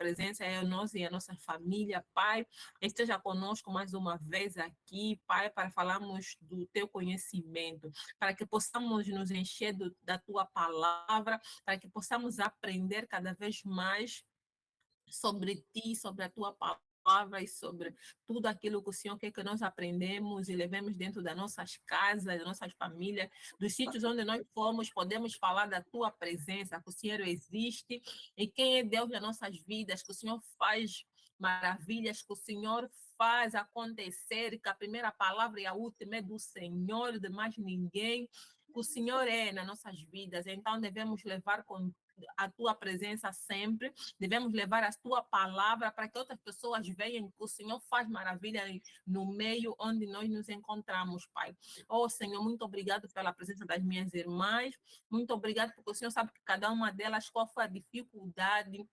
presença é nós e a nossa família, Pai. Esteja conosco mais uma vez aqui, Pai, para falarmos do teu conhecimento, para que possamos nos encher da tua palavra, para que possamos aprender cada vez mais sobre ti, sobre a tua palavra e sobre tudo aquilo que o Senhor quer que nós aprendemos e levemos dentro das nossas casas, das nossas famílias, dos sítios onde nós formos, podemos falar da tua presença, que o Senhor existe e quem é Deus nas nossas vidas, que o Senhor faz maravilhas, que o Senhor faz acontecer, que a primeira palavra e a última é do Senhor, de mais ninguém. Que o Senhor é nas nossas vidas, então devemos levar com a tua presença sempre, devemos levar a tua palavra para que outras pessoas vejam que o Senhor faz maravilha no meio onde nós nos encontramos, Pai. Oh, Senhor, muito obrigado pela presença das minhas irmãs, muito obrigado porque o Senhor sabe que cada uma delas qual foi a dificuldade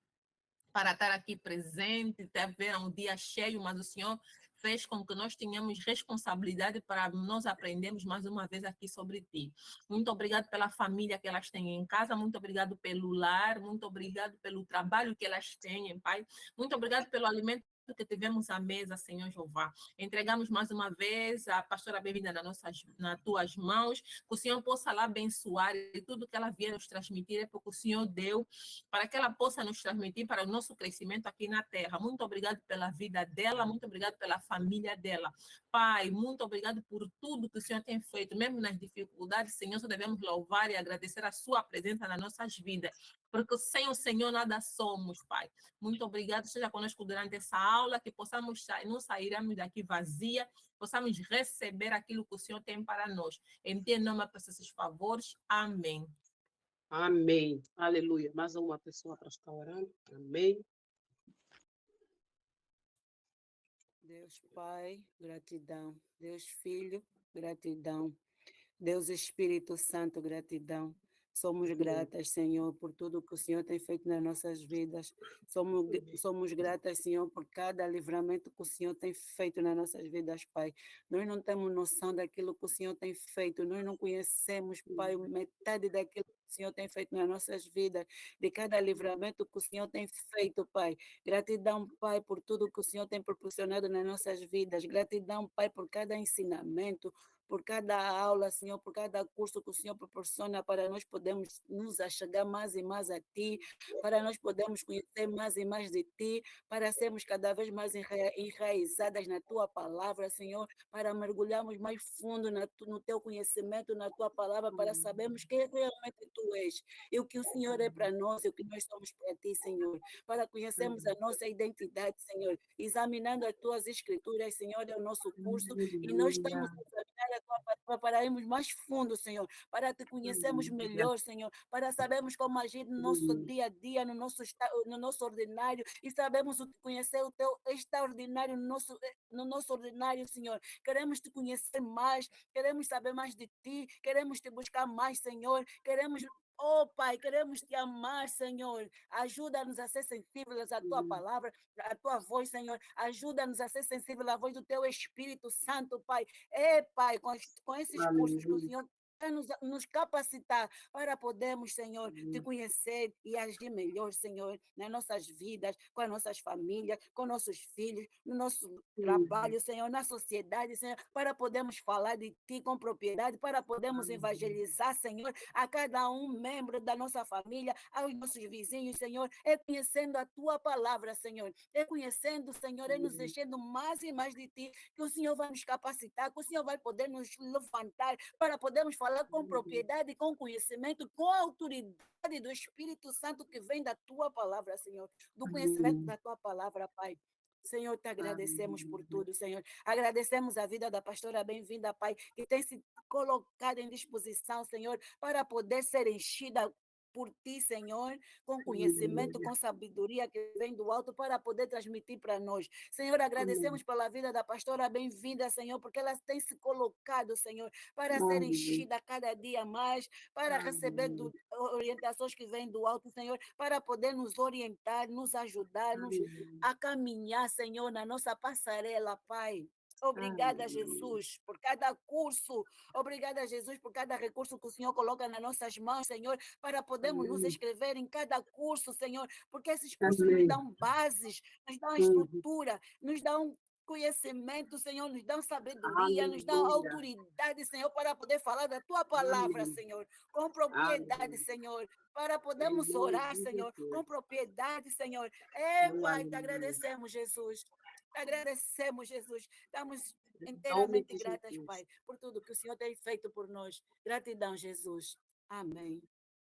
para estar aqui presente, ter um dia cheio, mas o Senhor fez com que nós tenhamos responsabilidade para nós aprendermos mais uma vez aqui sobre ti. Muito obrigado pela família que elas têm em casa, muito obrigado pelo lar, muito obrigado pelo trabalho que elas têm, Pai. Muito obrigado pelo alimento que tivemos à mesa, Senhor Jeová. Entregamos mais uma vez a pastora bem-vinda nas tuas mãos, que o Senhor possa lá abençoar e tudo que ela vier nos transmitir é porque o Senhor deu para que ela possa nos transmitir para o nosso crescimento aqui na terra. Muito obrigado pela vida dela, muito obrigado pela família dela. Pai, muito obrigado por tudo que o Senhor tem feito, mesmo nas dificuldades, Senhor, só devemos louvar e agradecer a sua presença nas nossas vidas, porque sem o Senhor nada somos, Pai. Muito obrigado, esteja conosco durante essa aula, que possamos não sairmos daqui vazia, possamos receber aquilo que o Senhor tem para nós. Em teu nome, peço esses favores. Amém. Amém. Aleluia. Mais uma pessoa para estar orando. Amém. Deus Pai, gratidão. Deus Filho, gratidão. Deus Espírito Santo, gratidão. Somos gratas, Senhor, por tudo que o Senhor tem feito nas nossas vidas. Somos gratas, Senhor, por cada livramento que o Senhor tem feito nas nossas vidas, Pai. Nós não temos noção daquilo que o Senhor tem feito. Nós não conhecemos, Pai, metade daquilo que o Senhor tem feito nas nossas vidas, de cada livramento que o Senhor tem feito, Pai. Gratidão, Pai, por tudo que o Senhor tem proporcionado nas nossas vidas. Gratidão, Pai, por cada ensinamento, por cada aula, Senhor, por cada curso que o Senhor proporciona para nós podermos nos achegar mais e mais a Ti, para nós podermos conhecer mais e mais de Ti, para sermos cada vez mais enraizadas na Tua palavra, Senhor, para mergulharmos mais fundo no Teu conhecimento, na Tua palavra, para sabermos quem realmente Tu és e o que o Senhor é para nós e o que nós somos para Ti, Senhor, para conhecermos a nossa identidade, Senhor, examinando as Tuas Escrituras, Senhor, é o nosso curso, e nós estamos a examinar a Tua palavra para irmos mais fundo, Senhor, para Te conhecermos melhor, Senhor, para sabermos como agir no nosso dia a dia, no nosso ordinário, e sabemos conhecer o Teu extraordinário no nosso ordinário, Senhor. Queremos Te conhecer mais, queremos saber mais de Ti, queremos Te buscar mais, Senhor, queremos... Oh, Pai, queremos Te amar, Senhor. Ajuda-nos a ser sensíveis à Tua palavra, à Tua voz, Senhor. Ajuda-nos a ser sensíveis à voz do Teu Espírito Santo, Pai. Pai, com esses cursos que o Senhor quer nos capacitar para podermos, Senhor, Te conhecer e agir melhor, Senhor, nas nossas vidas, com as nossas famílias, com nossos filhos, no nosso trabalho, Senhor, na sociedade, Senhor, para podermos falar de Ti com propriedade, para podermos evangelizar, Senhor, a cada um membro da nossa família, aos nossos vizinhos, Senhor, conhecendo a Tua palavra, Senhor, conhecendo, Senhor, nos enchendo mais e mais de Ti, que o Senhor vai nos capacitar, que o Senhor vai poder nos levantar para podermos falar com propriedade, com conhecimento, com autoridade do Espírito Santo que vem da Tua palavra, Senhor, do conhecimento da Tua palavra, Pai. Senhor, te agradecemos por tudo, Senhor. Agradecemos a vida da pastora bem-vinda, Pai, que tem se colocado em disposição, Senhor, para poder ser enchida por Ti, Senhor, com conhecimento, com sabedoria que vem do alto para poder transmitir para nós. Senhor, agradecemos pela vida da pastora bem-vinda, Senhor, porque ela tem se colocado, Senhor, para ser enchida cada dia mais, para receber orientações que vêm do alto, Senhor, para poder nos orientar, nos ajudar, a caminhar, Senhor, na nossa passarela, Pai. Obrigada, Jesus, por cada curso. Obrigada, Jesus, por cada recurso que o Senhor coloca nas nossas mãos, Senhor, para podermos nos Amém. inscrever em cada curso, Senhor, porque esses cursos nos Amém. dão bases, nos dão Uhum. estrutura, nos dão conhecimento, Senhor, nos dão sabedoria, nos dão Aleluia. autoridade, Senhor, para poder falar da tua palavra, Amém. Senhor, com propriedade, Amém. Senhor, para Em podermos nome orar, de Senhor, com Jesus. propriedade, Senhor. Pai, te Aleluia. agradecemos, Jesus. Te agradecemos, Jesus. Estamos Em nome inteiramente de gratas, Jesus. Pai, por tudo que o Senhor tem feito por nós. Gratidão, Jesus. Amém.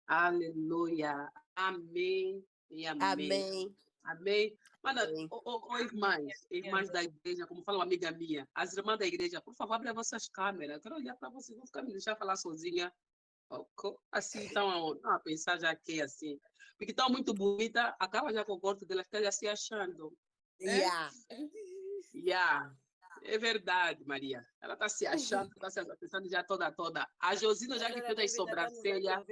Aleluia. Amém e amém. Amém. Amém. Mano, Amém. irmãs da igreja, como fala uma amiga minha, as irmãs da igreja, por favor, abre as vossas câmeras. Eu quero olhar para vocês, não ficar me deixar falar sozinha. Assim, estão a pensar já que é assim. Porque estão muito bonita, acaba já com o corte dela, fica já se achando. Né? Yeah. É verdade, Maria. Ela está se achando, está se pensando já toda. A Josina já que Pastora fez as David, sobrancelhas.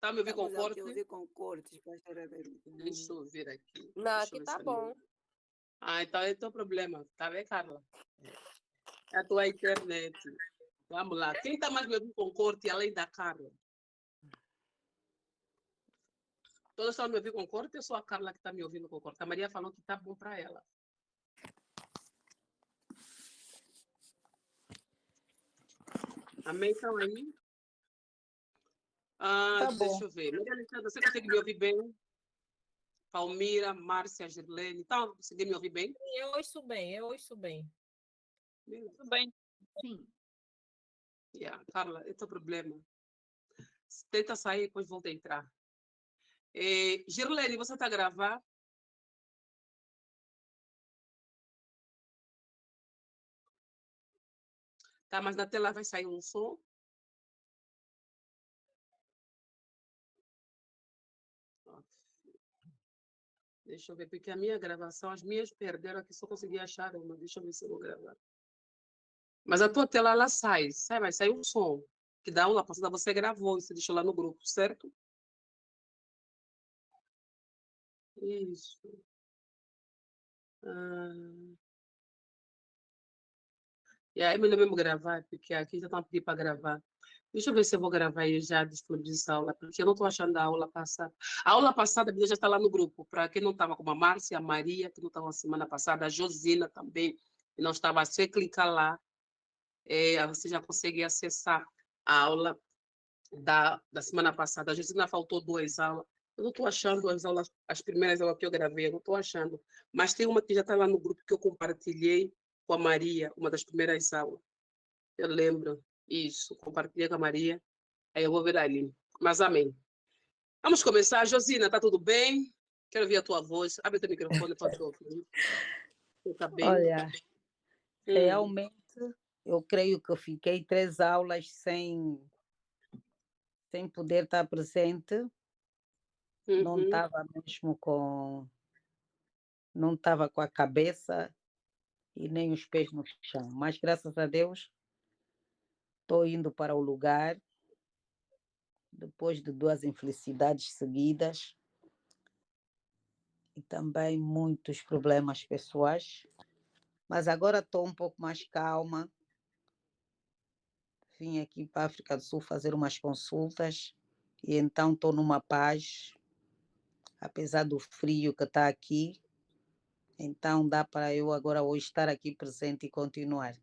Está me ouvindo com estamos a corte? ouvir com cortes, pastora David. Deixa eu ver aqui. Não, Deixa eu aqui ver tá se bom. então é teu problema. Tá bem, Carla? É a tua internet. Vamos lá. Quem está mais me ouvindo com corte além da Carla? Todos estão me ouvindo com corte ou só a Carla que está me ouvindo com corte? A Maria falou que está bom para ela. Amém? Estão aí? Tá bom. Deixa eu ver. Maria Alexandra, você consegue me ouvir bem? Palmira, Márcia, Girlene. Então, consegue me ouvir bem? Eu ouço bem, eu ouço bem. Tudo bem? Sim. Carla, esse é o problema. Tenta sair, depois volta a entrar. Girlene, você está a gravar? Tá, mas na tela vai sair um som? Deixa eu ver, porque a minha gravação, as minhas perderam aqui, só consegui achar uma. Deixa eu ver se eu vou gravar. Mas a tua tela, ela sai, vai sair um som. Que da aula passada você gravou e você deixou lá no grupo, certo? Isso. E aí, melhor mesmo gravar, porque aqui já estão pedindo para gravar. Deixa eu ver se eu vou gravar e já disponibilizar a aula, porque eu não estou achando a aula passada. A aula passada já está lá no grupo, para quem não estava, como a Márcia, a Maria, que não estava semana passada, a Josina também, que não estava, se você clicar lá, você já consegue acessar a aula da semana passada. A Josina faltou 2 aulas. Eu não estou achando as aulas, as primeiras aulas que eu gravei, eu não estou achando. Mas tem uma que já está lá no grupo que eu compartilhei com a Maria, uma das primeiras aulas. Eu lembro. Isso, compartilhei com a Maria. Aí eu vou ver ali. Mas amém. Vamos começar. Josina, está tudo bem? Quero ouvir a tua voz. Abre teu microfone para tu ouvir. Você está bem? Olha, realmente, eu creio que eu fiquei 3 aulas sem poder estar presente. Não estava mesmo não estava com a cabeça e nem os pés no chão. Mas, graças a Deus, estou indo para o lugar, depois de 2 infelicidades seguidas e também muitos problemas pessoais. Mas agora estou um pouco mais calma. Vim aqui para a África do Sul fazer umas consultas e então estou numa paz, apesar do frio que está aqui. Então dá para eu agora hoje estar aqui presente e continuar.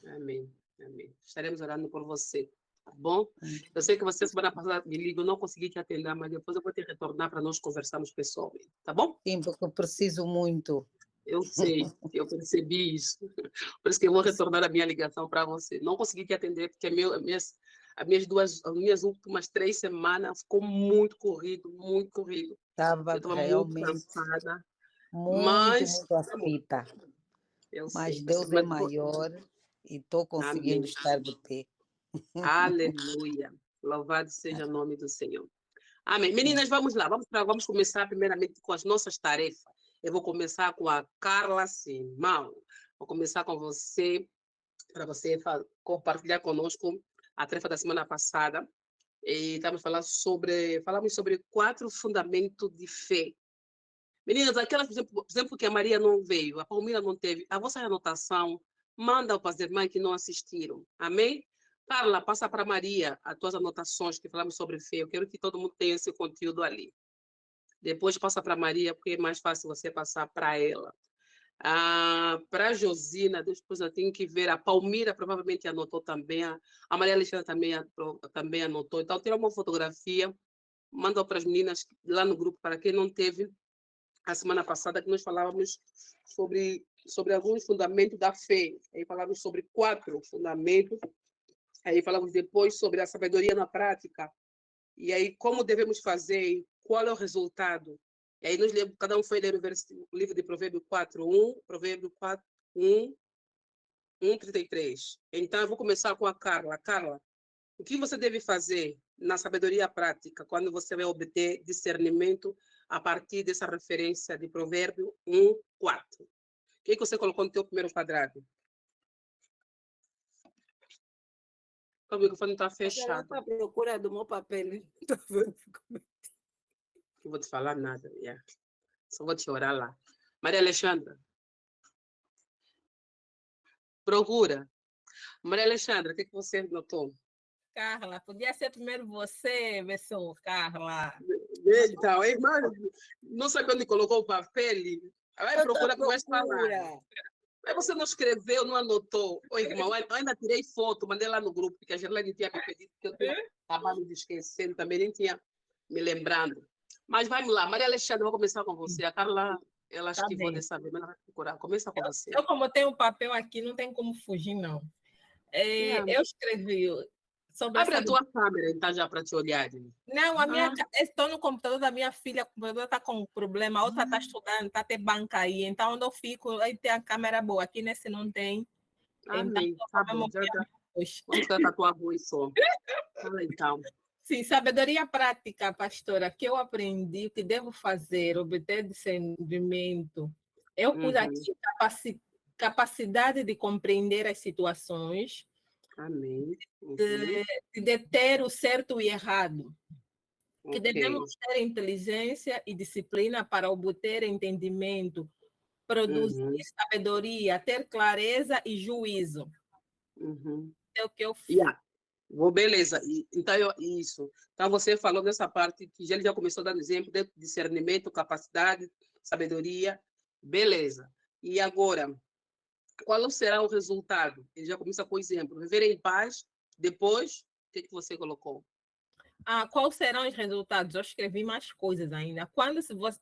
Amém. Amém. Estaremos orando por você, tá bom? Eu sei que você semana passada me ligou, não consegui te atender, mas depois eu vou te retornar para nós conversarmos pessoalmente, tá bom? Sim, porque eu preciso muito. Eu sei, eu percebi isso. Por isso que eu vou retornar a minha ligação para você. Não consegui te atender porque as minhas últimas 3 semanas ficou muito corrido, muito corrido. Estava Eu estava muito realmente cansada. muito aflita. Mas Deus é maior e estou conseguindo estar de pé. Aleluia. Louvado seja o nome do Senhor. Amém. Meninas, vamos lá. Vamos começar primeiramente com as nossas tarefas. Eu vou começar com a Carla Simão. Vou começar com você, para você compartilhar conosco a tarefa da semana passada. E falamos sobre 4 fundamentos de fé. Meninas, aquelas, por exemplo, que a Maria não veio, a Palmira não teve, a vossa anotação, manda para as irmãs que não assistiram. Amém? Carla, passa para Maria as tuas anotações que falamos sobre fé. Eu quero que todo mundo tenha esse conteúdo ali. Depois passa para Maria, porque é mais fácil você passar para ela. Para a Josina, depois eu tenho que ver. A Palmira provavelmente anotou também. A Maria Alexandra também anotou. Então, tira uma fotografia, manda para as meninas lá no grupo, para quem não teve a semana passada, que nós falávamos sobre alguns fundamentos da fé. Aí falávamos sobre 4 fundamentos. Aí falávamos depois sobre a sabedoria na prática. E aí, como devemos fazer? Qual é o resultado? E aí, cada um foi ler o livro de Provérbio 4:1, Provérbio 4:1, 1:33. Então, eu vou começar com a Carla. Carla, o que você deve fazer na sabedoria prática quando você vai obter discernimento a partir dessa referência de Provérbio 1:4? O que você colocou no teu primeiro quadrado? O microfone está Ela fechado. está à procura do meu papel. Não vou te falar nada. Yeah. Só vou te orar lá. Maria Alexandra. Procura. Maria Alexandra, o que você notou? Carla, podia ser primeiro você, Besson, Carla. Então, a irmã não sabe onde colocou o papel. Vai procurar que vai falar. Mas você não escreveu, não anotou. Oi, irmão, eu ainda tirei foto, mandei lá no grupo, porque a Gerlane tinha me pedido, que eu estava me esquecendo, também nem tinha me lembrando. Mas vamos lá, Maria Alexandra, vou começar com você. A Carla, ela Tá esquivou bem. dessa vez, mas ela vai procurar. Começa com você. Eu, como tenho um papel aqui, não tem como fugir, não. Eu escrevi sobre Abre essa... a tua câmera, então, já para te olhar. Não, estou no computador da minha filha, o computador está com problema, a outra está estudando, está até banca aí, então onde eu fico, aí tem a câmera boa, aqui nesse não tem. Amém. Então, Tá bom, vamos ficar com a tua voz só. Fala então. Sim, sabedoria prática, pastora, que eu aprendi, o que devo fazer, obter discernimento. Eu pus aqui capacidade de compreender as situações, Amém. de ter o certo e errado. Que Ok. devemos ter inteligência e disciplina para obter entendimento, produzir sabedoria, ter clareza e juízo. É o que eu fiz. Beleza. Então, isso. Então, você falou dessa parte que ele já começou dando exemplo de discernimento, capacidade, sabedoria. Beleza. E agora, qual será o resultado? Ele já começa com o exemplo. Viver em paz. Depois, o que você colocou? Quais serão os resultados? Eu escrevi mais coisas ainda. Quando se você...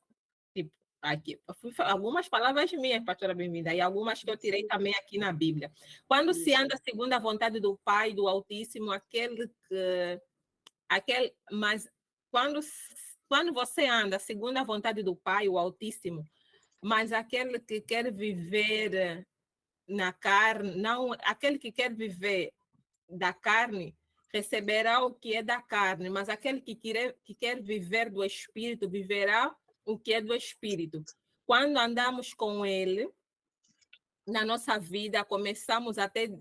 Tipo, aqui, algumas palavras minhas, pastora bem-vinda, e algumas que eu tirei também aqui na Bíblia. Quando se anda segundo a vontade do Pai, do Altíssimo, mas quando você anda segundo a vontade do Pai, o Altíssimo, mas aquele que quer viver na carne, não, aquele que quer viver da carne, receberá o que é da carne, mas aquele que quer viver do Espírito, viverá o que é do Espírito. Quando andamos com Ele, na nossa vida, começamos a ter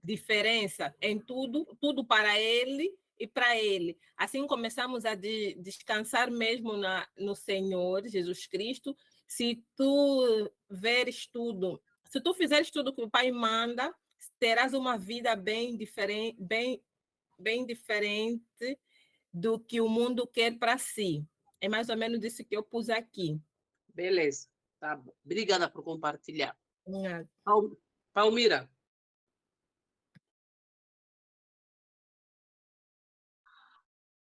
diferença em tudo para Ele e para Ele. Assim começamos a descansar mesmo no Senhor Jesus Cristo. Se tu veres tudo, se tu fizeres tudo que o Pai manda, terás uma vida bem diferente, bem diferente do que o mundo quer para si. É mais ou menos isso que eu pus aqui. Beleza. Tá bom. Obrigada por compartilhar. Nada. Palmira.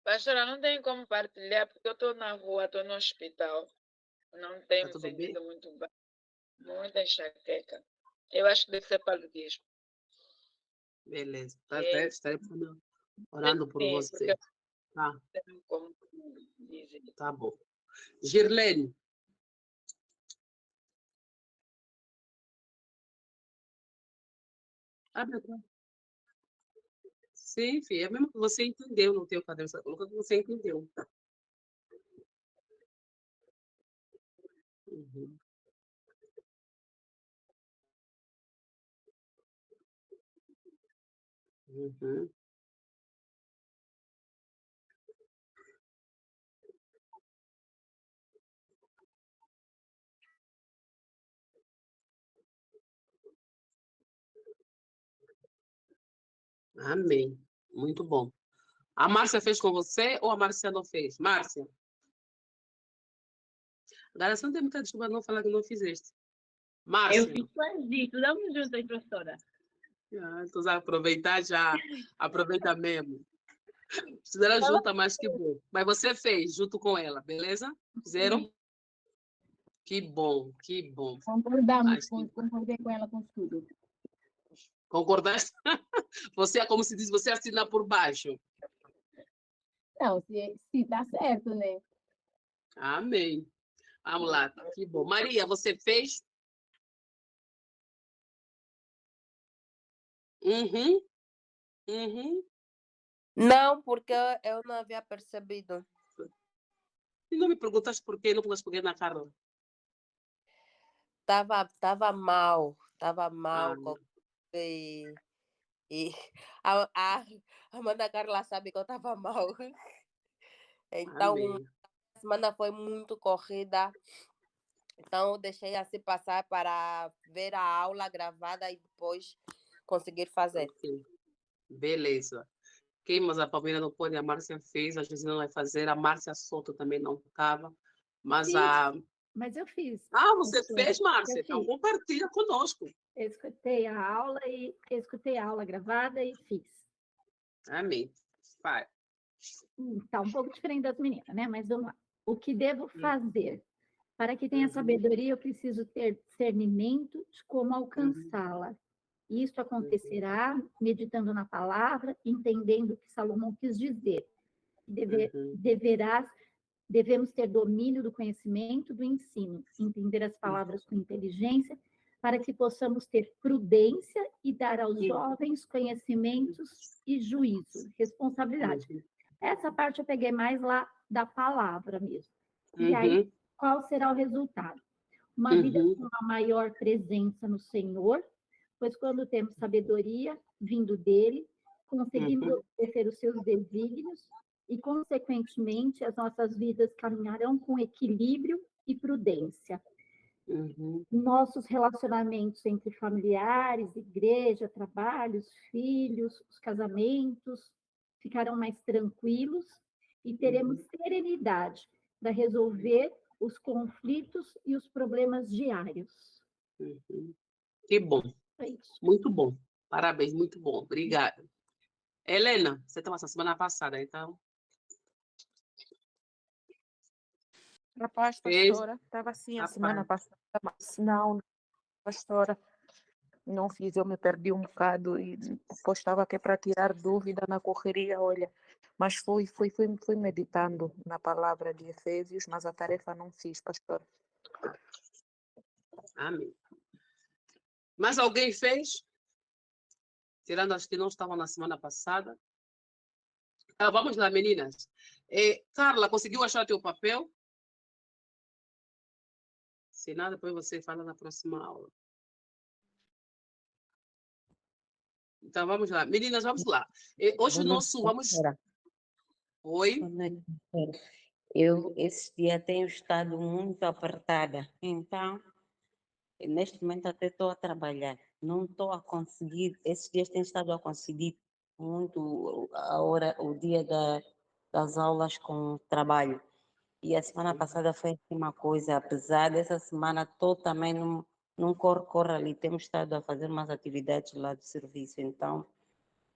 Pastora, não tem como partilhar, porque eu estou na rua, estou no hospital. Não tenho me sentido muito bem. Muita enxaqueca. Eu acho que deve ser paludismo. Beleza. Estarei orando por você. Tá. Como dizem. Tá bom. Girlene. Sim, filha. É mesmo que você entendeu no teu caderno. Você colocou que você entendeu. Uhum. Uhum. Amém. Muito bom. A Márcia fez com você ou a Márcia não fez? Márcia? Agora você não tem muita desculpa de não falar que não fizeste. Márcia? Eu fiz quase isso. Vamos juntas, professora. Então, vai aproveitar já. Aproveita mesmo. Fizeram junto, mais que bom. Mas você fez junto com ela, beleza? Fizeram? Que bom, que bom. Concordei com ela com tudo. Concordaste? Você é como se diz, você assina por baixo. Não, se dá certo, né? Amém. Vamos lá, que bom. Maria, você fez? Uhum. Não, porque eu não havia percebido. E não me perguntaste por quê? Não perguntaste por quê na Carla? Tava mal. Ah, E a Amanda Carla sabe que eu estava mal. Então, amém. a semana foi muito corrida. Então, eu deixei assim passar para ver a aula gravada e depois conseguir fazer. Ok. Beleza. Quem, mas a Palmeira não pôde, a Márcia fez, a Josina não vai fazer, a Márcia Soto também não estava. Mas Fiz, a. mas eu fiz. Ah, você professora. fez, Márcia? Eu Então fiz. compartilha conosco. Eu escutei a aula gravada e fiz. Amém. Vai. Tá um pouco diferente das meninas, né? Mas vamos lá. O que devo fazer? Para que tenha Uhum. sabedoria, eu preciso ter discernimento de como alcançá-la. Isso acontecerá meditando na palavra, entendendo o que Salomão quis dizer. Devemos ter domínio do conhecimento, do ensino, entender as palavras com inteligência, para que possamos ter prudência e dar aos jovens conhecimentos e juízo, responsabilidade. Essa parte eu peguei mais lá da palavra mesmo. E aí, qual será o resultado? Uma vida com uma maior presença no Senhor, pois quando temos sabedoria vindo dele, conseguimos obedecer os seus desígnios e, consequentemente, as nossas vidas caminharão com equilíbrio e prudência. Nossos relacionamentos entre familiares, igreja, trabalhos, filhos, os casamentos ficarão mais tranquilos e teremos serenidade para resolver os conflitos e os problemas diários. Que bom. É isso. Muito bom. Parabéns, muito bom. Obrigada. Helena, você estava essa semana passada, então. Rapaz, pastora, estava assim a semana passada, mas não, pastora, não fiz, eu me perdi um bocado e depois estava aqui para tirar dúvida na correria, olha, mas fui meditando na palavra de Efésios, mas a tarefa não fiz, pastora. Amém. Mas alguém fez? Tirando as que não estavam na semana passada. Vamos lá, meninas. Carla, conseguiu achar teu papel? Se nada, depois você fala na próxima aula. Então, vamos lá. Meninas, vamos lá. Hoje o nosso... Oi? Eu, esse dia, tenho estado muito apertada. Então, neste momento, até estou a trabalhar. Não estou a conseguir... Esses dias tenho estado a conseguir muito o dia das aulas com trabalho. E a semana passada foi uma coisa, apesar dessa semana estou também num corre-corre ali, temos estado a fazer umas atividades lá do serviço, então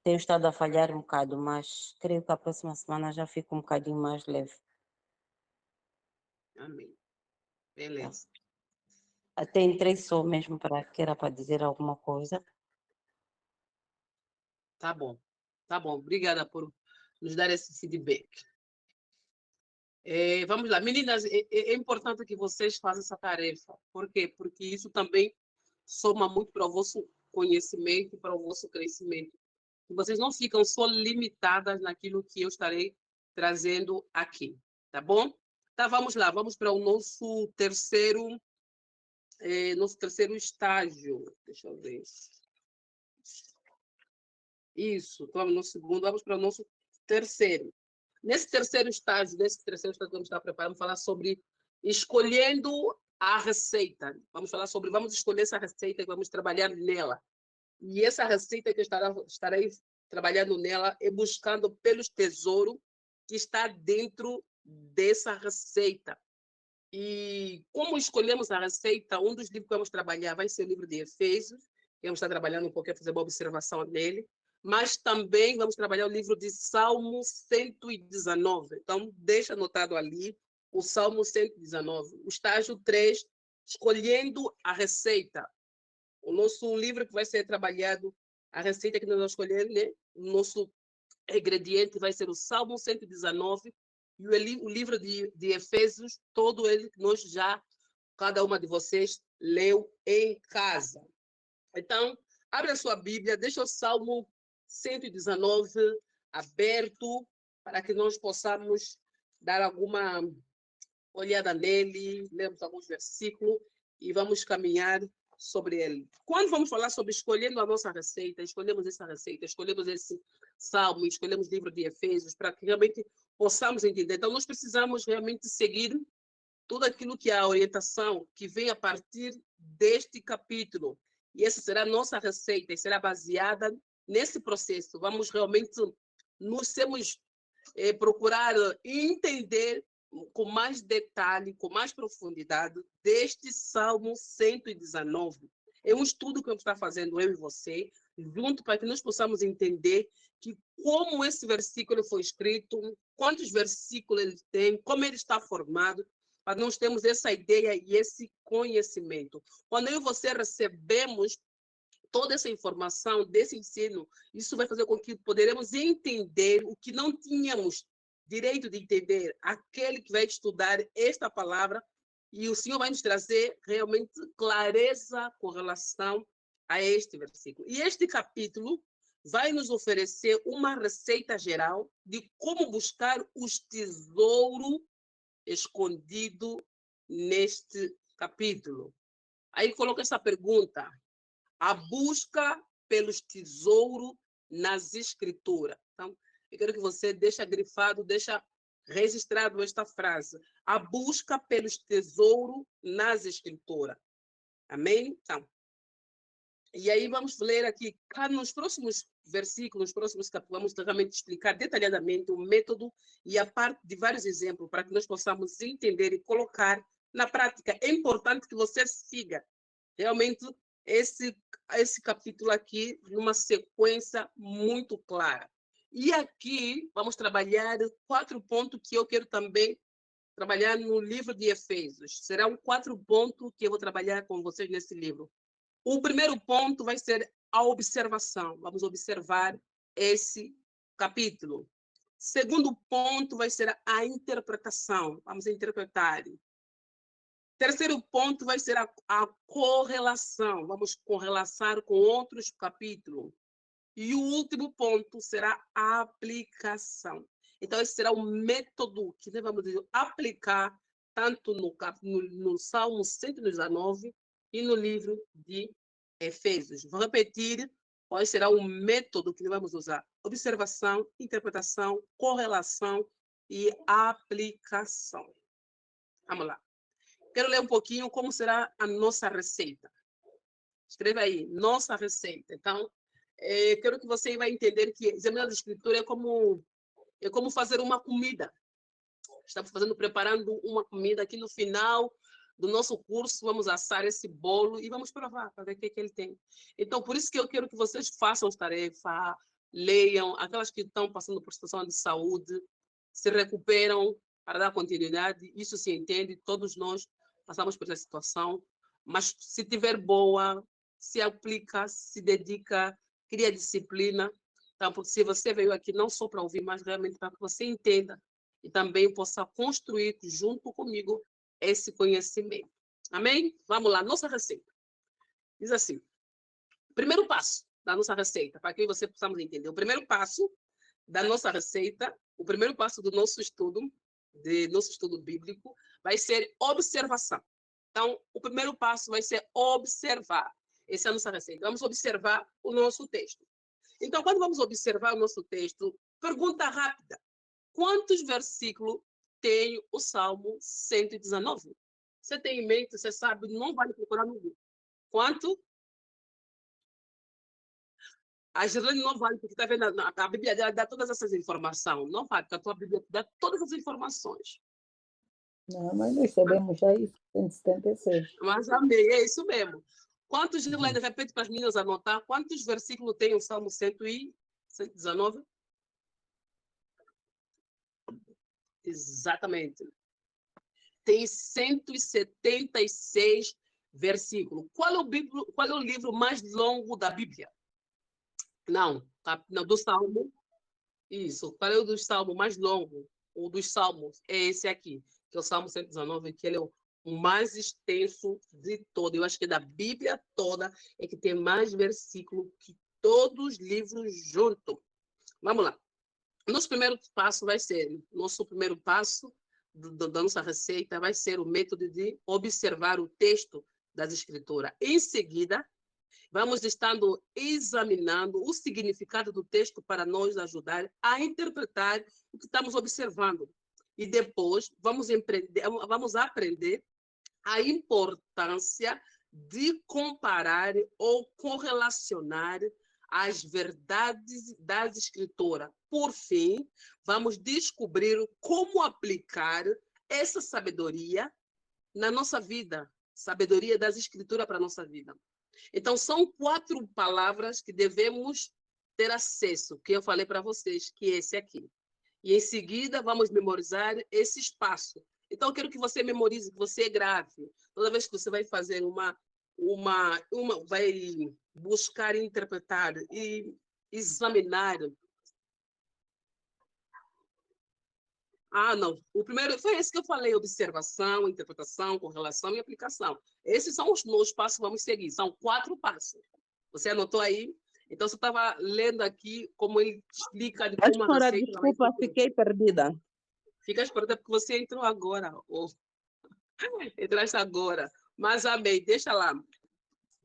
tenho estado a falhar um bocado, mas creio que a próxima semana já fico um bocadinho mais leve. Amém. Beleza. Até entrei só mesmo que era para dizer alguma coisa. Tá bom. Tá bom. Obrigada por nos dar esse feedback. Vamos lá. Meninas, é importante que vocês façam essa tarefa. Por quê? Porque isso também soma muito para o vosso conhecimento, para o vosso crescimento. E vocês não ficam só limitadas naquilo que eu estarei trazendo aqui. Tá bom? Então, vamos lá. Vamos para o nosso terceiro estágio. Deixa eu ver. Isso. Estamos no segundo. Vamos para o nosso terceiro. Nesse terceiro estágio que vamos estar preparando, vamos falar sobre escolhendo a receita. Vamos escolher essa receita e vamos trabalhar nela. E essa receita que eu estarei trabalhando nela e buscando pelos tesouros que está dentro dessa receita. E como escolhemos a receita, um dos livros que vamos trabalhar vai ser o livro de Efésios, que vamos estar trabalhando um pouquinho, fazer uma observação nele, mas também vamos trabalhar o livro de Salmo 119. Então, deixa anotado ali o Salmo 119. O estágio 3, escolhendo a receita. O nosso livro que vai ser trabalhado, a receita que nós vamos escolher, né? O nosso ingrediente vai ser o Salmo 119 e o livro de Efésios, todo ele que nós já, cada uma de vocês, leu em casa. Então, abre a sua Bíblia, deixa o Salmo 119 aberto para que nós possamos dar alguma olhada nele, lermos alguns versículos e vamos caminhar sobre ele. Quando vamos falar sobre escolhendo a nossa receita, escolhemos essa receita, escolhemos esse salmo, escolhemos o livro de Efésios para que realmente possamos entender. Então, nós precisamos realmente seguir tudo aquilo que é a orientação que vem a partir deste capítulo. E essa será a nossa receita e será baseada nesse processo. Vamos realmente procurar entender com mais detalhe, com mais profundidade, deste Salmo 119. É um estudo que eu estou fazendo, eu e você, junto, para que nós possamos entender que como esse versículo foi escrito, quantos versículos ele tem, como ele está formado, para nós termos essa ideia e esse conhecimento. Quando eu e você recebemos toda essa informação desse ensino, isso vai fazer com que poderemos entender o que não tínhamos direito de entender, aquele que vai estudar esta palavra, e o Senhor vai nos trazer realmente clareza com relação a este versículo. E este capítulo vai nos oferecer uma receita geral de como buscar os tesouros escondidos neste capítulo. Aí coloca essa pergunta: a busca pelos tesouros nas escrituras. Então, eu quero que você deixe grifado, deixa registrado esta frase: a busca pelos tesouros nas escrituras. Amém? Então, e aí vamos ler aqui, nos próximos versículos, nos próximos capítulos, vamos realmente explicar detalhadamente o método e a parte de vários exemplos para que nós possamos entender e colocar na prática. É importante que você siga realmente esse capítulo aqui numa sequência muito clara. E aqui vamos trabalhar 4 pontos que eu quero também trabalhar no livro de Efésios. Serão 4 pontos que eu vou trabalhar com vocês nesse livro. O primeiro ponto vai ser a observação. Vamos observar esse capítulo. Segundo ponto vai ser a interpretação. Vamos interpretar. Terceiro ponto vai ser a correlação. Vamos correlacionar com outros capítulos. E o último ponto será a aplicação. Então, esse será o método que nós vamos aplicar tanto no Salmo 119 e no livro de Efésios. Vou repetir qual será o método que nós vamos usar: observação, interpretação, correlação e aplicação. Vamos lá. Quero ler um pouquinho como será a nossa receita. Escreva aí, nossa receita. Então, quero que você vai entender que examinar a escritura é como fazer uma comida. Estamos preparando uma comida aqui no final do nosso curso, vamos assar esse bolo e vamos provar para ver o que ele tem. Então, por isso que eu quero que vocês façam as tarefas, leiam, aquelas que estão passando por situação de saúde, se recuperam para dar continuidade. Isso se entende, todos nós passamos por essa situação, mas se tiver boa, se aplica, se dedica, cria disciplina. Então, porque se você veio aqui não só para ouvir, mas realmente para que você entenda e também possa construir junto comigo esse conhecimento. Amém? Vamos lá, nossa receita. Diz assim: primeiro passo da nossa receita, para que você possamos entender. O primeiro passo da nossa receita, o primeiro passo do nosso estudo bíblico, vai ser observação. Então, o primeiro passo vai ser observar. Essa é a nossa receita. Vamos observar o nosso texto. Então, quando vamos observar o nosso texto, pergunta rápida: quantos versículos tem o Salmo 119? Você tem em mente, você sabe, não vale procurar no Google. Quanto? A Girlene não vale, porque está vendo, a Bíblia dela dá todas essas informações. Não vale, porque a tua Bíblia dá todas as informações. Não, mas nós sabemos já isso, 176. Mas amei, é isso mesmo. Quantos, Girlene, repete para as meninas anotar, quantos versículos tem o Salmo 119? Exatamente. Tem 176 versículos. Qual é o livro mais longo da Bíblia? Não, do Salmo. Isso. Qual é o do Salmo mais longo? O dos Salmos é esse aqui, que é o Salmo 119, que ele é o mais extenso de todo. Eu acho que da Bíblia toda é que tem mais versículos que todos os livros juntos. Vamos lá. Nosso primeiro passo da nossa receita vai ser o método de observar o texto das Escrituras. Em seguida, vamos estando examinando o significado do texto para nos ajudar a interpretar o que estamos observando. E depois, vamos aprender a importância de comparar ou correlacionar as verdades das Escrituras. Por fim, vamos descobrir como aplicar essa sabedoria na nossa vida, sabedoria das Escrituras para a nossa vida. Então, são 4 palavras que devemos ter acesso, que eu falei para vocês, que é esse aqui. E, em seguida, vamos memorizar esse espaço. Então, eu quero que você memorize, que você grave. Toda vez que você vai fazer vai buscar interpretar e examinar. Não. O primeiro foi esse que eu falei: observação, interpretação, correlação e aplicação. Esses são os passos que vamos seguir. São 4 passos. Você anotou aí? Então, você estava lendo aqui como ele explica de como a receita... Desculpa, fiquei perdida. Ficas perdida porque você entrou agora. Entraste agora. Mas, amei. Deixa lá.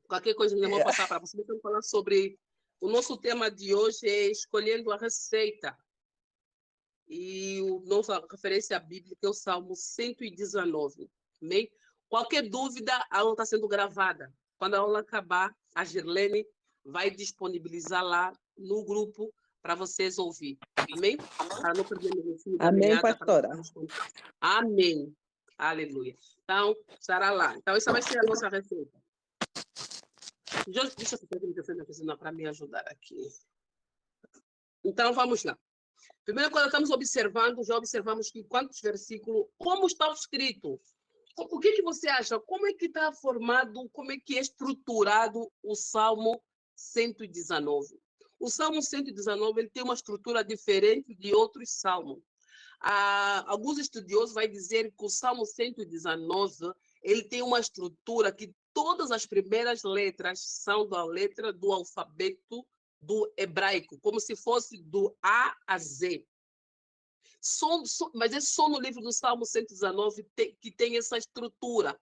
Qualquer coisa eu vou passar para você. Vamos falar sobre... O nosso tema de hoje é escolhendo a receita. E a nossa referência bíblica é o Salmo 119. Amém? Qualquer dúvida, a aula está sendo gravada. Quando a aula acabar, a Girlene vai disponibilizar lá no grupo para vocês ouvir. Amém? Para não perder o fim da Amém, pastora. Amém. Aleluia. Então, estará lá. Então, essa vai ser a nossa receita. Deixa eu fazer o microfone para me ajudar aqui. Então, vamos lá. Primeiro, quando estamos observando, já observamos que quantos versículos, como está escrito. O que você acha? Como é que está formado, como é que é estruturado o Salmo 119? O Salmo 119 ele tem uma estrutura diferente de outros salmos. Alguns estudiosos vão dizer que o Salmo 119 ele tem uma estrutura que todas as primeiras letras são da letra do alfabeto do hebraico, como se fosse do A a Z. Mas é só no livro do Salmo 119 que tem essa estrutura.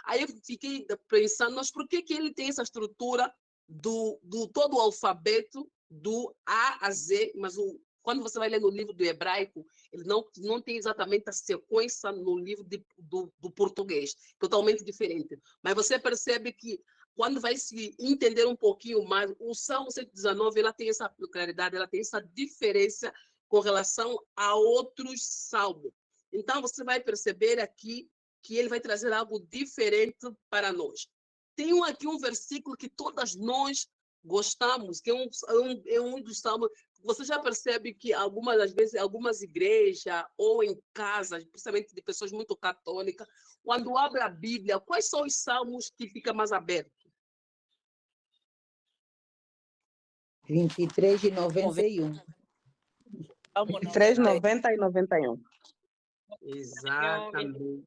Aí eu fiquei pensando, mas por que ele tem essa estrutura do todo o alfabeto do A a Z, mas quando você vai ler no livro do hebraico, ele não tem exatamente a sequência no livro do português, totalmente diferente. Mas você percebe que quando vai se entender um pouquinho mais, o Salmo 119 ela tem essa peculiaridade, ela tem essa diferença com relação a outros salmos. Então, você vai perceber aqui que ele vai trazer algo diferente para nós. Tem aqui um versículo que todas nós gostamos, que é um dos salmos. Você já percebe que algumas das vezes, algumas igrejas ou em casas, principalmente de pessoas muito católicas, quando abre a Bíblia, quais são os salmos que ficam mais abertos? 23 e 91. 23, 90 e 91. Exatamente.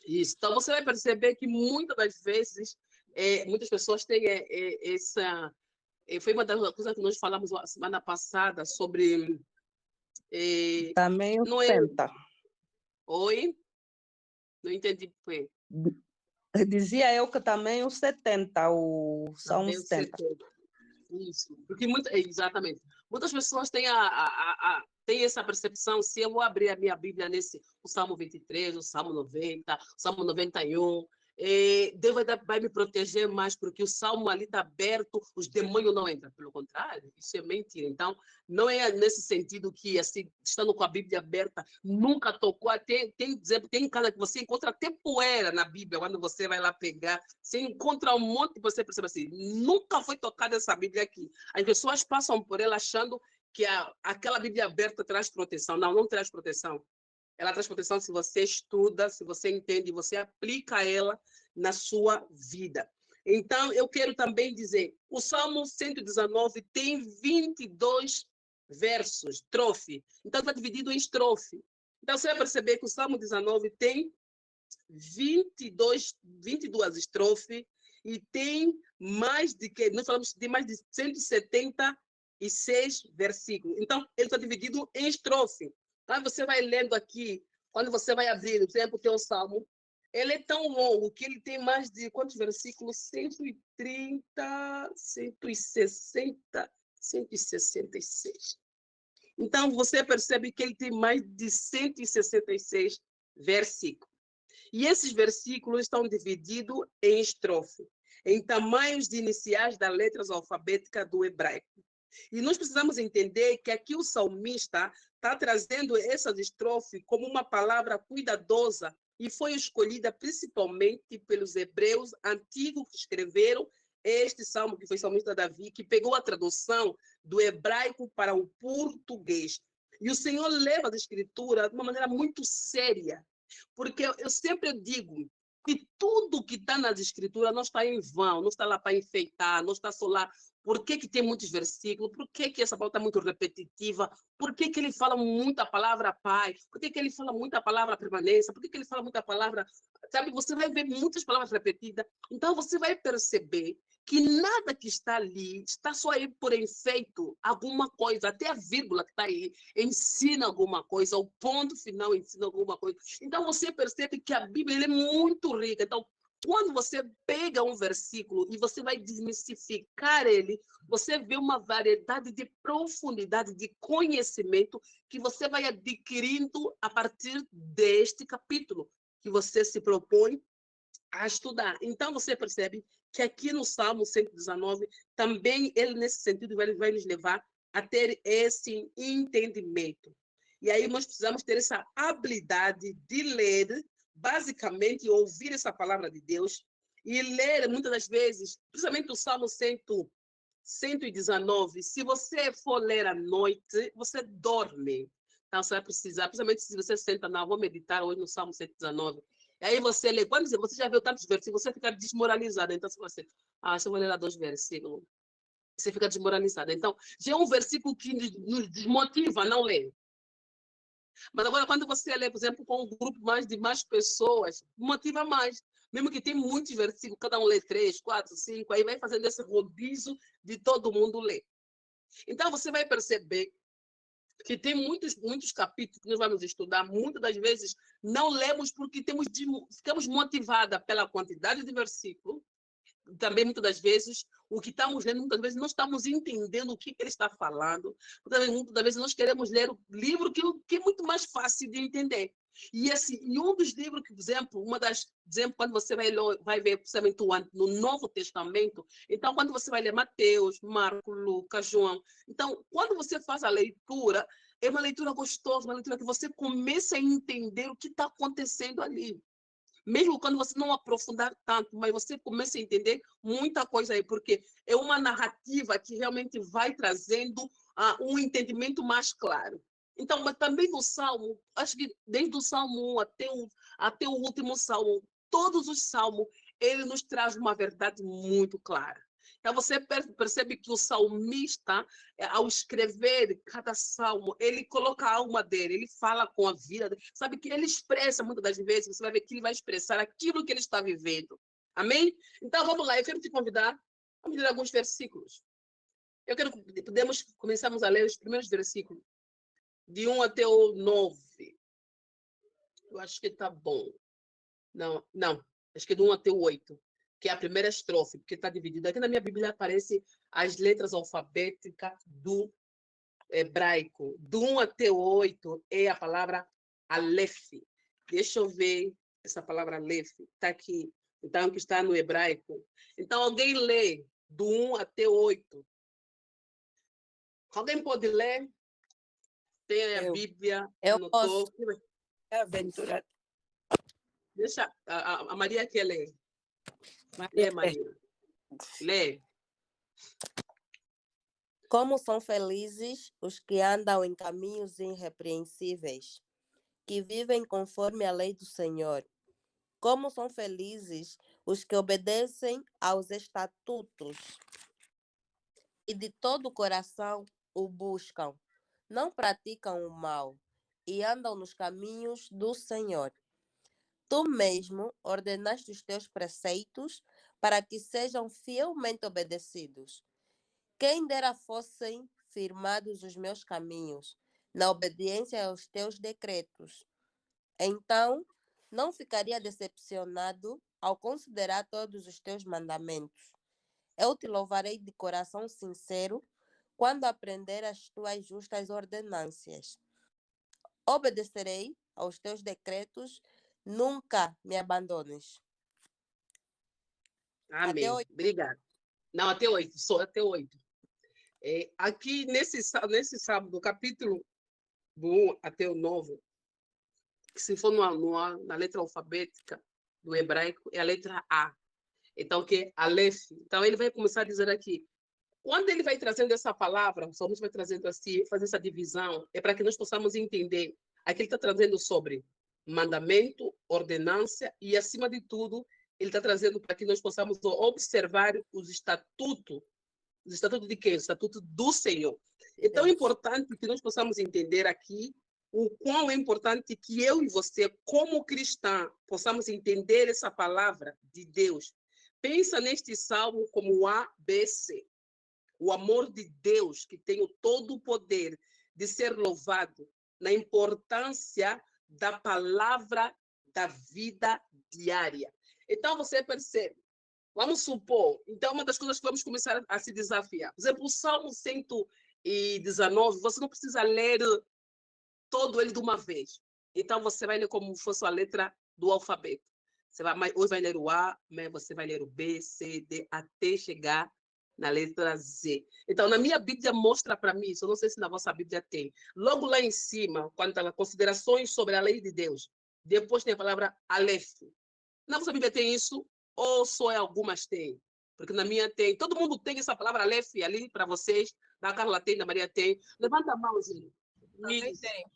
Isso. Então, você vai perceber que muitas das vezes, muitas pessoas têm essa... Foi uma das coisas que nós falamos a semana passada sobre... Também o 70. Oi? Não entendi. Dizia eu que também o 70, o Salmo 70. Isso, porque exatamente. Muitas pessoas têm essa percepção, se eu vou abrir a minha Bíblia o Salmo 23, o Salmo 90, o Salmo 91, Deus vai me proteger mais, porque o salmo ali está aberto, os demônios não entram. Pelo contrário, isso é mentira. Então, não é nesse sentido que, assim, estando com a Bíblia aberta, nunca tocou. Tem casa que você encontra até poeira na Bíblia, quando você vai lá pegar, você encontra um monte, você percebe assim, nunca foi tocada essa Bíblia aqui. As pessoas passam por ela achando que aquela Bíblia aberta traz proteção. Não, não traz proteção. Ela traz proteção se você estuda, se você entende, você aplica ela na sua vida. Então, eu quero também dizer, o Salmo 119 tem 22 versos, estrofe. Então, está dividido em estrofe. Então, você vai perceber que o Salmo 19 tem 22 estrofes e tem mais de que nós falamos de mais de 176 versículos. Então, ele está dividido em estrofe. Então, você vai lendo aqui, quando você vai abrir, por exemplo, o teu salmo, ele é tão longo que ele tem mais de quantos versículos? 130, 160, 166. Então, você percebe que ele tem mais de 166 versículos. E esses versículos estão divididos em estrofe, em tamanhos de iniciais das letras alfabéticas do hebraico. E nós precisamos entender que aqui o salmista está trazendo essas estrofes como uma palavra cuidadosa e foi escolhida principalmente pelos hebreus antigos que escreveram este salmo, que foi o salmista Davi, que pegou a tradução do hebraico para o português. E o Senhor leva as escrituras de uma maneira muito séria, porque eu sempre digo que tudo que está nas escrituras não está em vão, não está lá para enfeitar, não está só lá. Por que tem muitos versículos? Por que essa palavra está muito repetitiva? Por que ele fala muita palavra Pai? Por que ele fala muita palavra permanência? Por que ele fala muita palavra... Sabe, você vai ver muitas palavras repetidas. Então, você vai perceber que nada que está ali está só aí por enfeito alguma coisa, até a vírgula que está aí ensina alguma coisa, o ponto final ensina alguma coisa. Então, você percebe que a Bíblia é muito rica. Então, quando você pega um versículo e você vai desmistificar ele, você vê uma variedade de profundidade, de conhecimento que você vai adquirindo a partir deste capítulo que você se propõe a estudar. Então, você percebe que aqui no Salmo 119, também ele, nesse sentido, vai nos levar a ter esse entendimento. E aí nós precisamos ter essa habilidade de ler, basicamente, ouvir essa palavra de Deus e ler, muitas das vezes, principalmente o Salmo 119, se você for ler à noite, você dorme. Então, você vai precisar, principalmente se você senta, não, vou meditar hoje no Salmo 119. E aí você lê, quando você já viu tantos versículos, você fica desmoralizado. Então, se você, se eu vou ler lá 2 versículos, você fica desmoralizado. Então, já é um versículo que nos desmotiva a não ler. Mas agora, quando você lê, por exemplo, com um grupo de mais pessoas, motiva mais. Mesmo que tem muitos versículos, cada um lê 3, 4, 5, aí vai fazendo esse rodízio de todo mundo ler. Então, você vai perceber que tem muitos capítulos que nós vamos estudar, muitas das vezes não lemos porque ficamos motivados pela quantidade de versículos. Também, muitas das vezes, o que estamos lendo, muitas vezes não estamos entendendo o que ele está falando. Também, muitas das vezes, nós queremos ler o livro que é muito mais fácil de entender. E assim, em um dos livros, por exemplo, quando você vai ver, principalmente no Novo Testamento, então, quando você vai ler Mateus, Marcos, Lucas, João, então, quando você faz a leitura, é uma leitura gostosa, uma leitura que você começa a entender o que está acontecendo ali. Mesmo quando você não aprofundar tanto, mas você começa a entender muita coisa aí, porque é uma narrativa que realmente vai trazendo um entendimento mais claro. Então, mas também no Salmo, acho que desde o Salmo 1 até o último Salmo, todos os Salmos, ele nos traz uma verdade muito clara. Então, você percebe que o salmista, ao escrever cada salmo, ele coloca a alma dele, ele fala com a vida dele. Sabe que ele expressa, muitas das vezes, você vai ver que ele vai expressar aquilo que ele está vivendo. Amém? Então, vamos lá, eu quero te convidar a ler alguns versículos. Começamos a ler os primeiros versículos, de 1 até o 9. Eu acho que está bom. Não, acho que é do 1 até o 8. Que é a primeira estrofe, porque está dividida. Aqui na minha Bíblia aparecem as letras alfabéticas do hebraico. Do 1 até o 8 é a palavra Aleph. Deixa eu ver essa palavra Aleph. Está aqui Então, que está no hebraico. Então, alguém lê do 1 até 8. Alguém pode ler? Tem a Bíblia, Eu anotou. Bem-aventurado. Deixa a Maria quer ler. Lê, Maria. Lê. Como são felizes os que andam em caminhos irrepreensíveis, que vivem conforme a lei do Senhor. Como são felizes os que obedecem aos estatutos e de todo o coração o buscam, não praticam o mal e andam nos caminhos do Senhor. Tu mesmo ordenaste os teus preceitos para que sejam fielmente obedecidos. Quem dera fossem firmados os meus caminhos, na obediência aos teus decretos. Então, não ficaria decepcionado ao considerar todos os teus mandamentos. Eu te louvarei de coração sincero quando aprender as tuas justas ordenâncias. Obedecerei aos teus decretos, nunca me abandones. Amém. Obrigada. Não, até 8, só até 8. Aqui, nesse sábado, capítulo do 1 até o 9, que se for na letra alfabética do hebraico, é a letra A. Então, que é Aleph. Então, ele vai começar a dizer aqui, quando ele vai trazendo essa palavra, o salmista vai trazendo assim, fazer essa divisão, é para que nós possamos entender. Aqui ele está trazendo sobre mandamento, ordenância e, acima de tudo, ele está trazendo para que nós possamos observar os estatutos. Os estatutos de quem? O estatuto do Senhor. É tão importante que nós possamos entender aqui o quão é importante que eu e você, como cristã, possamos entender essa palavra de Deus. Pensa neste salmo como o ABC. O amor de Deus, que tem todo o poder de ser louvado, na importância da palavra da vida diária. Então, você percebe. Vamos supor, então, uma das coisas que vamos começar a se desafiar. Por exemplo, o Salmo 119, você não precisa ler todo ele de uma vez. Então, você vai ler como se fosse a letra do alfabeto. Hoje vai ler o A, amanhã você vai ler o B, C, D, até chegar na letra Z. Então, na minha Bíblia mostra para mim isso, eu não sei se na vossa Bíblia tem. Logo lá em cima, quando está considerações sobre a lei de Deus, depois tem a palavra Aleph. Na vossa Bíblia tem isso? Ou só algumas tem? Porque na minha tem. Todo mundo tem essa palavra Aleph ali para vocês. Da Carla tem, da Maria tem. Levanta a mão, gente. Também tem.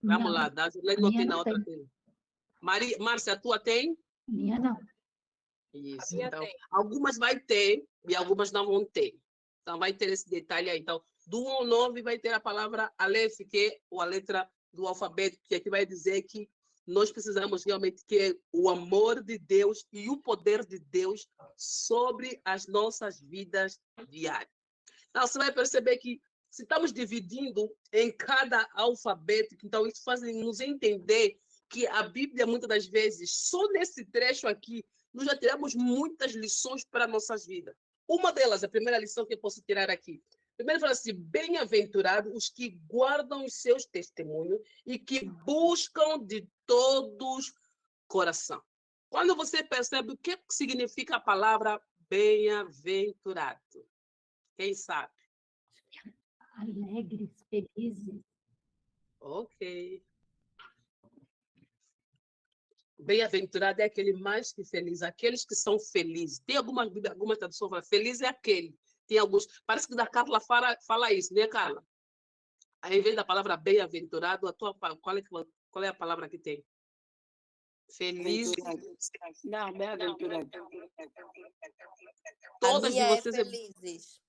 Vamos Não, lá. Da Juliette a não minha tem, na não outra tem. tem. Márcia, a tua tem? Minha não. Isso. A minha Então, tem. algumas vai ter e algumas não vão ter. Então, vai ter esse detalhe aí. Então, do 1 ao 9 vai ter a palavra Aleph, que é a letra do alfabeto, que aqui vai dizer que nós precisamos realmente que o amor de Deus e o poder de Deus sobre as nossas vidas diárias. Então, você vai perceber que se estamos dividindo em cada alfabeto, então isso faz nos entender que a Bíblia, muitas das vezes, só nesse trecho aqui, nós já tiramos muitas lições para nossas vidas. Uma delas, a primeira lição que eu posso tirar aqui, primeiro fala assim, bem-aventurados os que guardam os seus testemunhos e que buscam de todos coração. Quando você percebe o que significa a palavra bem-aventurado? Quem sabe? Alegres, felizes. Ok. Bem-aventurado é aquele mais que feliz, aqueles que são felizes. Tem algumas traduções que falam, feliz é aquele. Tem alguns, parece que da Carla fala isso, né, Carla? Aí, em vez da palavra bem-aventurado, qual é a palavra que tem? Feliz. Não, bem-aventurado. Todas de vocês. Felizes.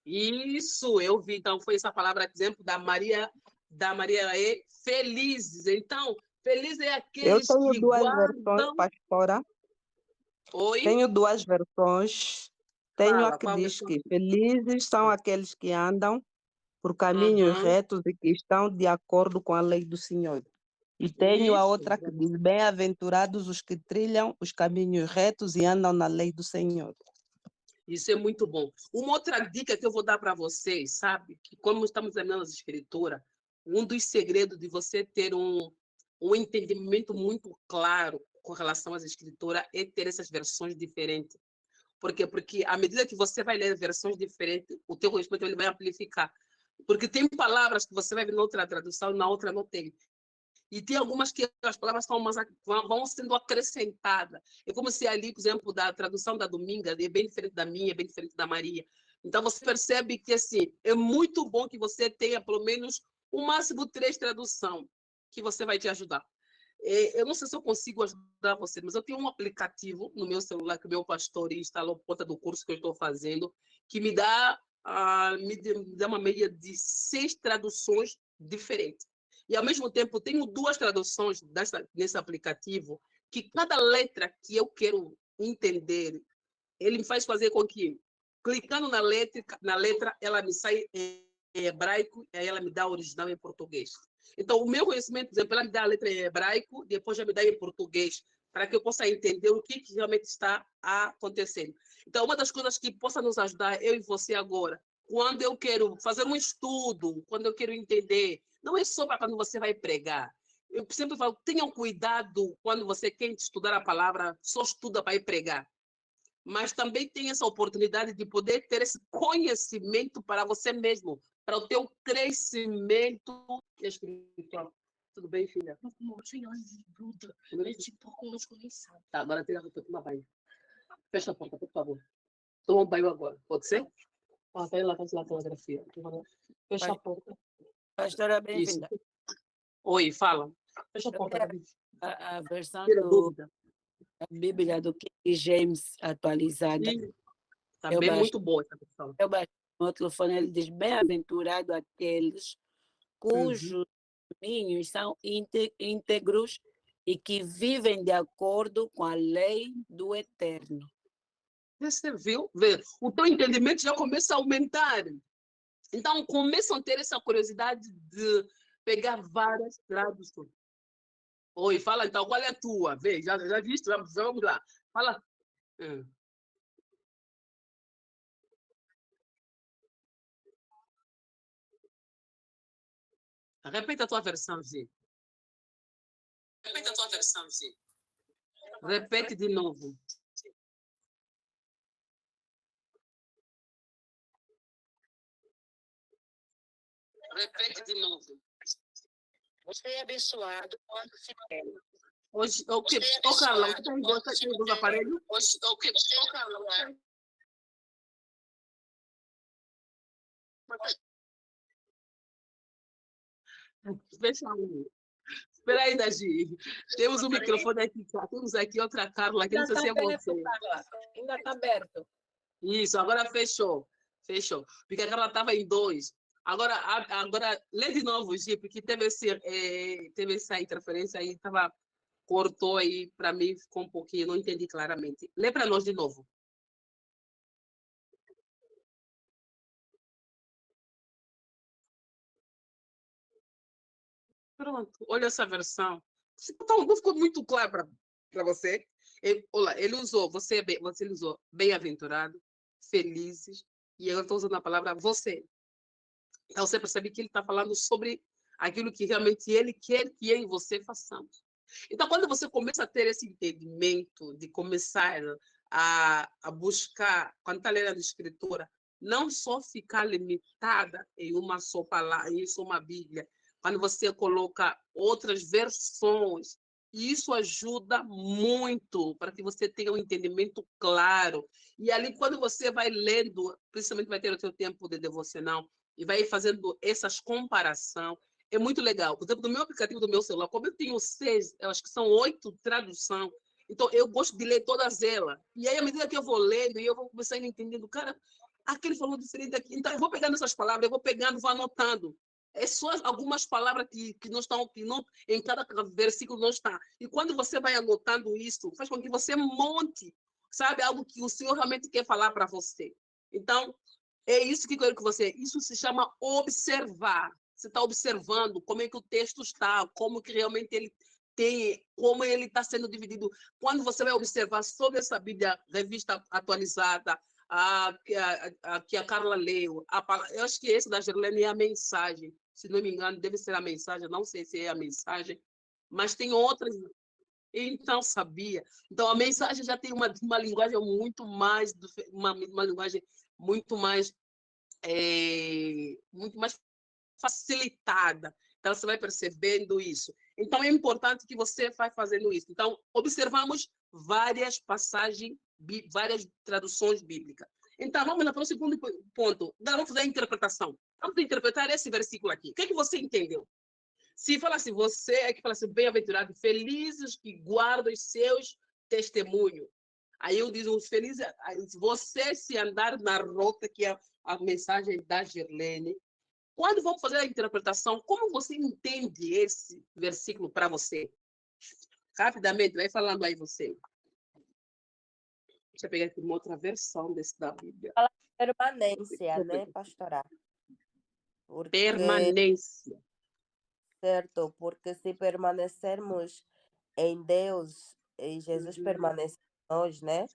Isso, eu vi. Então, foi essa palavra, exemplo, da Maria E, felizes. Então, feliz é aqueles que Eu tenho duas guardam... versões, pastora. Oi? Tenho duas versões. Tenho a que diz que felizes são aqueles que andam por caminhos retos e que estão de acordo com a lei do Senhor. E tenho a outra que diz, bem-aventurados os que trilham os caminhos retos e andam na lei do Senhor. Isso é muito bom. Uma outra dica que eu vou dar para vocês, sabe? Que como estamos terminando as escrituras, um dos segredos de você ter um entendimento muito claro com relação às escrituras é ter essas versões diferentes. Por quê? Porque à medida que você vai ler versões diferentes, o teu conhecimento ele vai amplificar. Porque tem palavras que você vai ver na outra tradução, na outra não tem. E tem algumas que as palavras vão sendo acrescentadas. É como se ali, por exemplo, da tradução da Dominga é bem diferente da minha, é bem diferente da Maria. Então, você percebe que assim, é muito bom que você tenha pelo menos o máximo 3 traduções que você vai te ajudar. Eu não sei se eu consigo ajudar você, mas eu tenho um aplicativo no meu celular que o meu pastor instalou por conta do curso que eu estou fazendo, que me dá uma média de 6 traduções diferentes. E, ao mesmo tempo, tenho 2 traduções nesse aplicativo, que cada letra que eu quero entender, ele me faz fazer com que, clicando na letra ela me sai em hebraico e aí ela me dá a original em português. Então, o meu conhecimento, por exemplo, ela me dá a letra em hebraico, depois já me dá em português, para que eu possa entender o que realmente está acontecendo. Então, uma das coisas que possa nos ajudar, eu e você agora, quando eu quero fazer um estudo, quando eu quero entender, não é só para quando você vai pregar. Eu sempre falo, tenham cuidado quando você quer estudar a palavra, só estuda para ir pregar. Mas também tem essa oportunidade de poder ter esse conhecimento para você mesmo, para o teu crescimento espiritual. Tudo bem, filha? O Senhor ajuda. Ele te conosco nem sabe. Tá, agora tira a roupa, toma banho. Fecha a porta, por favor. Toma um banho agora, pode ser? Vai lá, faz lá a fotografia. Fecha a porta. Pastora, bem-vinda. Oi, fala. Fecha a porta. A versão da Bíblia do King James atualizada. Está bem muito boa essa versão. Eu baixei no meu telefone, ele diz, bem-aventurado aqueles cujos caminhos são íntegros e que vivem de acordo com a lei do Eterno. Você viu? O teu entendimento já começa a aumentar. Então, começam a ter essa curiosidade de pegar várias traduções. Oi, fala então, qual é a tua? Vê, já viste? Vamos lá. Fala. Repete a tua versão, G. Repete a tua versão, G. Repete de novo. Repete de novo. Você é abençoado quando se quer. Hoje, o que? Ô, Carla, você tem dos aparelhos? Hoje, o que? Ô, Carla, Fecha um. Espera aí, Dagi. Temos um microfone aqui. Temos aqui outra Carla, que não sei se é você. Ainda está aberto. Isso, agora fechou. Fechou. Porque a Carla estava em 2. Agora, lê de novo, Gi, porque teve essa interferência aí, cortou aí, para mim ficou um pouquinho, não entendi claramente. Lê para nós de novo. Pronto, olha essa versão. Então, não ficou muito claro para você? Ele usou, você usou bem-aventurado, felizes, e eu estou usando a palavra você. Então, você percebe que ele está falando sobre aquilo que realmente ele quer que eu e você façamos. Então, quando você começa a ter esse entendimento de começar a buscar, quando está lendo a Escritura, não só ficar limitada em uma só palavra, em uma Bíblia, quando você coloca outras versões, isso ajuda muito para que você tenha um entendimento claro. E ali, quando você vai lendo, principalmente vai ter o seu tempo de devocional, e vai fazendo essas comparações, é muito legal. Por exemplo, no meu aplicativo do meu celular, como eu tenho 6, eu acho que são 8 traduções, então eu gosto de ler todas elas. E aí, à medida que eu vou lendo, e eu vou começando entendendo, cara, aquele falou diferente aqui. Então, eu vou pegando essas palavras, eu vou pegando, vou anotando. É só algumas palavras que não estão, que não, em cada versículo não está. E quando você vai anotando isso, faz com que você monte, sabe, algo que o Senhor realmente quer falar para você. Então, é isso que eu quero que você... Isso se chama observar. Você está observando como é que o texto está, como que realmente ele tem, como ele está sendo dividido. Quando você vai observar sobre essa Bíblia revista atualizada, que a Carla leu, eu acho que esse da Gerlene é a mensagem, se não me engano, deve ser a mensagem, não sei se é a mensagem, mas tem outras. Então, sabia. Então, a mensagem já tem uma linguagem muito mais, uma linguagem muito mais, muito mais facilitada. Então, você vai percebendo isso. Então, é importante que você vá fazendo isso. Então, observamos várias passagens, várias traduções bíblicas. Então, vamos lá para o segundo ponto. Vamos fazer a interpretação. Vamos interpretar esse versículo aqui. O que é que você entendeu? Se fala assim, você é que fala assim, bem-aventurado, felizes que guardam os seus testemunhos. Aí eu digo, os felizes, você se andar na rota, que é a mensagem da Girlene. Quando vamos fazer a interpretação, como você entende esse versículo para você? Rapidamente, vai falando aí você. Deixa eu pegar aqui uma outra versão da Bíblia. Fala permanência, né, pastora? Porque, permanência. certo, porque se permanecermos em Deus e Jesus permanece em nós, né?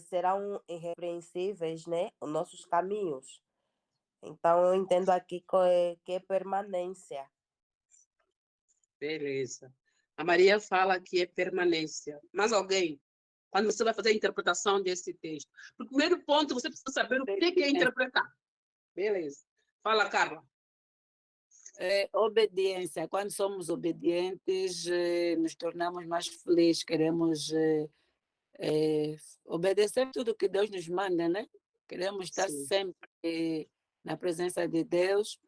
Serão irrepreensíveis, né? Os nossos caminhos. Então, eu entendo aqui que é permanência. Beleza. A Maria fala que é permanência. Mas alguém, quando você vai fazer a interpretação desse texto, no primeiro ponto, você precisa saber o que é interpretar. Beleza. Fala, Carla. Obediência. Quando somos obedientes, nos tornamos mais felizes, queremos obedecer tudo que Deus nos manda, né? Queremos estar sempre na presença de Deus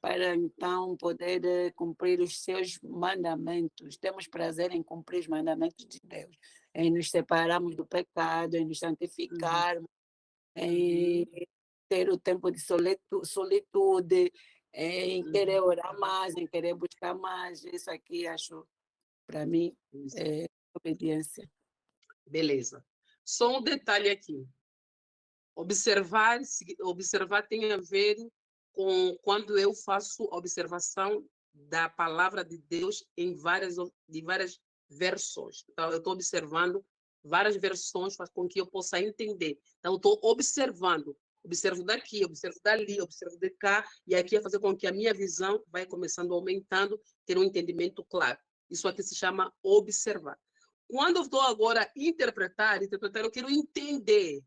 para então poder cumprir os seus mandamentos. Temos prazer em cumprir os mandamentos de Deus, em nos separarmos do pecado, em nos santificarmos, em ter o tempo de solitude, em querer orar mais, em querer buscar mais. Isso aqui, acho, para mim, é obediência. Beleza. Só um detalhe aqui. Observar tem a ver com quando eu faço observação da palavra de Deus em várias versões. Então, eu estou observando várias versões faz com que eu possa entender. Então, eu estou observando. Observo daqui, observo dali, observo de cá, e aqui é fazer com que a minha visão vai começando aumentando, ter um entendimento claro. Isso aqui se chama observar. Quando eu estou agora a interpretar, eu quero entender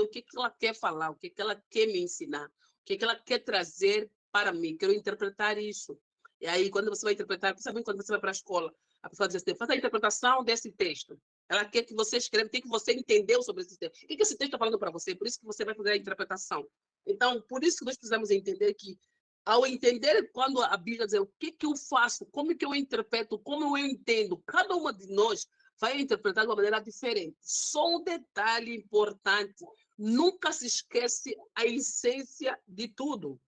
o que ela quer falar, o que ela quer me ensinar, o que ela quer trazer para mim, quero interpretar isso. E aí, quando você vai interpretar, principalmente quando você vai para a escola, a pessoa diz assim, faça a interpretação desse texto. Ela quer que você escreva, tem que você entendeu sobre esse texto. O que esse texto está falando para você? Por isso que você vai fazer a interpretação. Então, por isso que nós precisamos entender que, ao entender quando a Bíblia diz o que eu faço, como que eu interpreto, como eu entendo, cada uma de nós vai interpretar de uma maneira diferente. Só um detalhe importante, nunca se esquece a essência de tudo.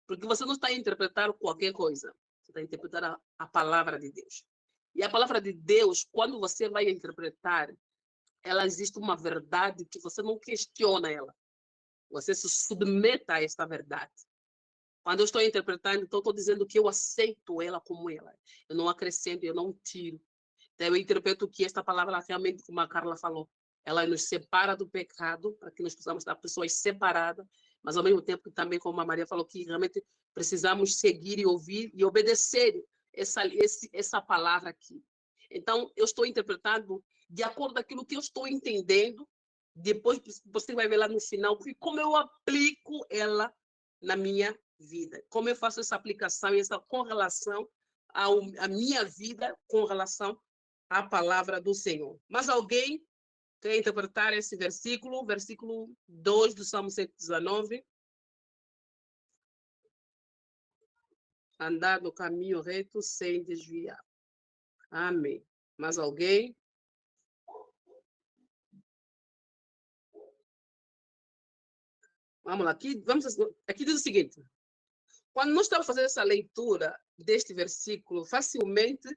Porque você não está a interpretar qualquer coisa, você está a interpretar a palavra de Deus. E a palavra de Deus, quando você vai interpretar, ela existe uma verdade que você não questiona ela. Você se submete a esta verdade. Quando eu estou interpretando, então estou dizendo que eu aceito ela como ela. Eu não acrescento, eu não tiro. Então, eu interpreto que esta palavra, realmente, como a Carla falou, ela nos separa do pecado, para que nós possamos estar pessoas separadas, mas ao mesmo tempo também, como a Maria falou, que realmente precisamos seguir e ouvir e obedecer essa palavra aqui. Então, eu estou interpretando de acordo com aquilo que eu estou entendendo, depois você vai ver lá no final como eu aplico ela na minha vida, como eu faço essa aplicação e essa correlação à minha vida com relação à palavra do Senhor. Mas alguém quer interpretar esse versículo 2 do Salmo 119? Andar no caminho reto sem desviar. Amém. Mais alguém? Vamos lá. Aqui diz o seguinte. Quando nós estamos fazendo essa leitura deste versículo, facilmente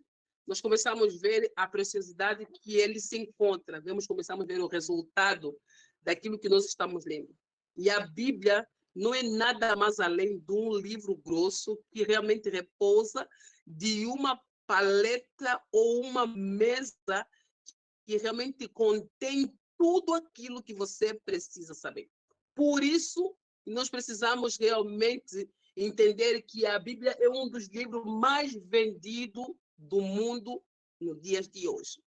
nós começamos a ver a preciosidade que ele se encontra. Começamos a ver o resultado daquilo que nós estamos lendo. E a Bíblia não é nada mais além de um livro grosso que realmente repousa de uma paleta ou uma mesa que realmente contém tudo aquilo que você precisa saber. Por isso, nós precisamos realmente entender que a Bíblia é um dos livros mais vendidos do mundo nos dias de hoje.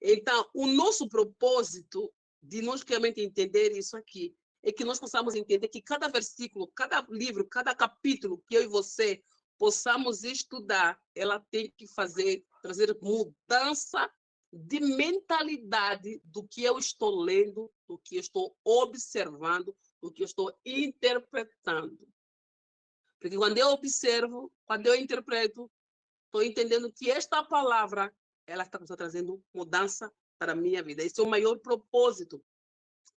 Então, o nosso propósito de nós realmente entender isso aqui é que nós possamos entender que cada versículo, cada livro, cada capítulo que eu e você possamos estudar, ela tem que trazer mudança de mentalidade do que eu estou lendo, do que eu estou observando, do que eu estou interpretando. Porque quando eu observo, quando eu interpreto, estou entendendo que esta palavra ela está trazendo mudança para a minha vida. Esse é o maior propósito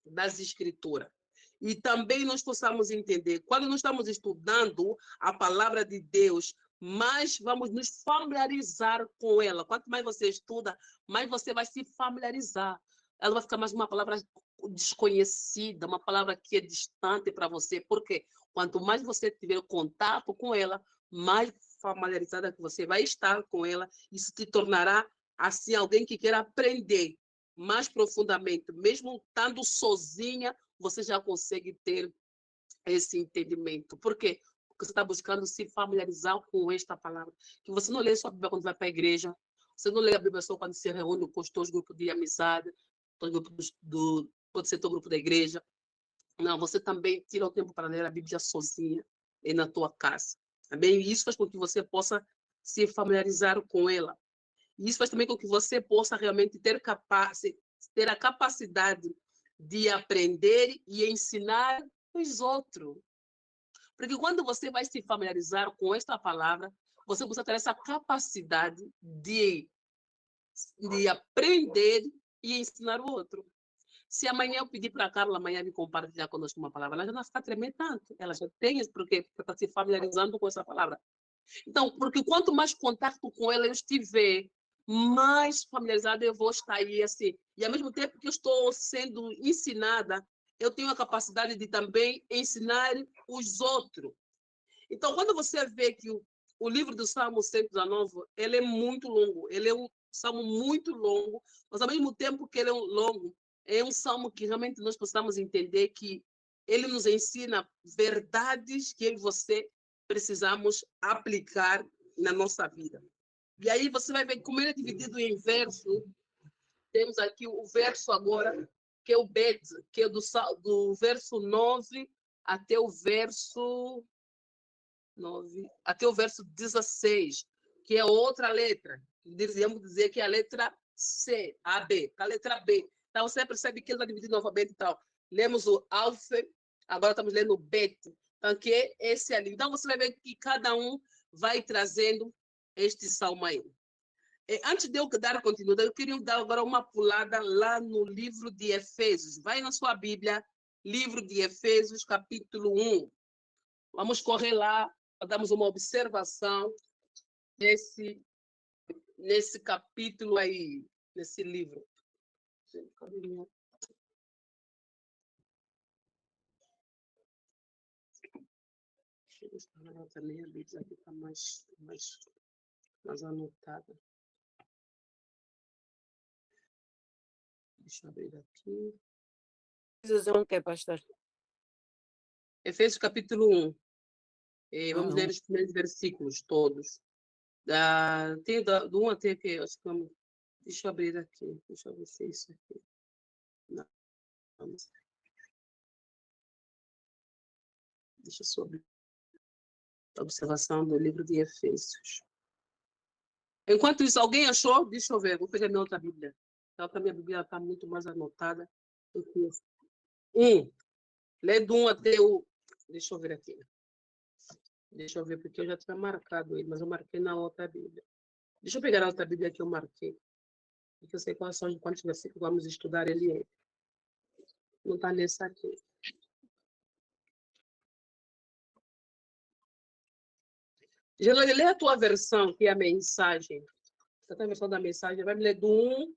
das Escrituras. E também nós possamos entender, quando nós estamos estudando a palavra de Deus, mais vamos nos familiarizar com ela. Quanto mais você estuda, mais você vai se familiarizar. Ela vai ficar mais uma palavra desconhecida, uma palavra que é distante para você. Por quê? Quanto mais você tiver contato com ela, mais familiarizada que você vai estar com ela. Isso te tornará, assim, alguém que quer aprender mais profundamente. Mesmo estando sozinha, você já consegue ter esse entendimento. Por quê? Porque você está buscando se familiarizar com esta palavra. Que você não lê só a Bíblia quando vai para a igreja, você não lê a Bíblia só quando se reúne com os teus grupos de amizade, pode ser teu grupo da igreja. Não, você também tira o tempo para ler a Bíblia sozinha e na tua casa. Também isso faz com que você possa se familiarizar com ela. E isso faz também com que você possa realmente ter a capacidade de aprender e ensinar os outros. Porque quando você vai se familiarizar com esta palavra, você precisa ter essa capacidade de aprender e ensinar o outro. Se amanhã eu pedir para a Carla amanhã me compartilhar conosco uma palavra, ela já não vai ficar tremendo tanto. Ela já tem isso, porque está se familiarizando com essa palavra. Então, porque quanto mais contato com ela eu estiver, mais familiarizada eu vou estar aí, assim. E ao mesmo tempo que eu estou sendo ensinada, eu tenho a capacidade de também ensinar os outros. Então, quando você vê que o livro do Salmo 119, ele é muito longo, ele é um salmo muito longo, mas ao mesmo tempo que ele é longo, é um salmo que realmente nós possamos entender que ele nos ensina verdades que eu e você precisamos aplicar na nossa vida. E aí você vai ver como ele é dividido em versos. Temos aqui o verso agora, que é o Bet, que é do verso 9 até o verso 16, que é outra letra. Deveríamos dizer que é a letra C, a B, a letra B. Então, você percebe que ele está dividido no alfabeto e tal. Lemos o alfa, agora estamos lendo o Bet. Então, que é esse ali. Então, você vai ver que cada um vai trazendo este salmo aí. Antes de eu dar continuidade, eu queria dar agora uma pulada lá no livro de Efésios. Vai na sua Bíblia, livro de Efésios, capítulo 1. Vamos correr lá, damos uma observação nesse capítulo aí, nesse livro. Também a Bíblia aqui está mais anotada. Deixa eu abrir aqui. Efésios 1, que é, pastor? Efésios capítulo 1. Vamos ler os primeiros versículos todos. Tem do 1 até que... Deixa eu abrir aqui. Deixa eu ver se é isso aqui. Não. Deixa eu só abrir a observação do livro de Efésios. Enquanto isso, alguém achou? Deixa eu ver. Vou pegar minha outra Bíblia. A minha Bíblia está muito mais anotada do que isso. 1. Lê do 1 até o... Deixa eu ver aqui. Deixa eu ver, porque eu já tinha marcado ele, mas eu marquei na outra Bíblia. Deixa eu pegar a outra Bíblia que eu marquei. Porque eu sei quais são quantos versículos vamos estudar ele. Não está nessa aqui. Gelane, lê a tua versão, que é a mensagem. Você tem a versão da mensagem? Vai me ler do 1,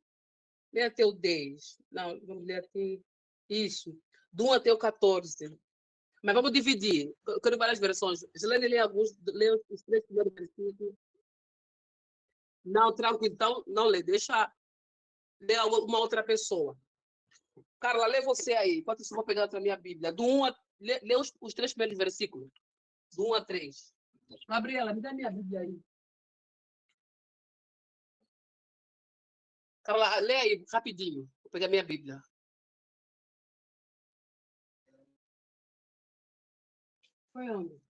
lê até o 10. Não, vamos ler até... Isso. Do 1 até o 14. Mas vamos dividir. Eu quero várias versões. Gelane, lê os 3 primeiros versículos. Não, tranquilo. Então, não lê. Deixa ler uma outra pessoa. Carla, lê você aí. Enquanto isso, eu vou pegar outra minha Bíblia. Lê os 3 primeiros versículos. Do 1 a 3. Gabriela, me dá minha Bíblia aí. Carla, lê aí, rapidinho. Vou pegar minha Bíblia. Foi onde?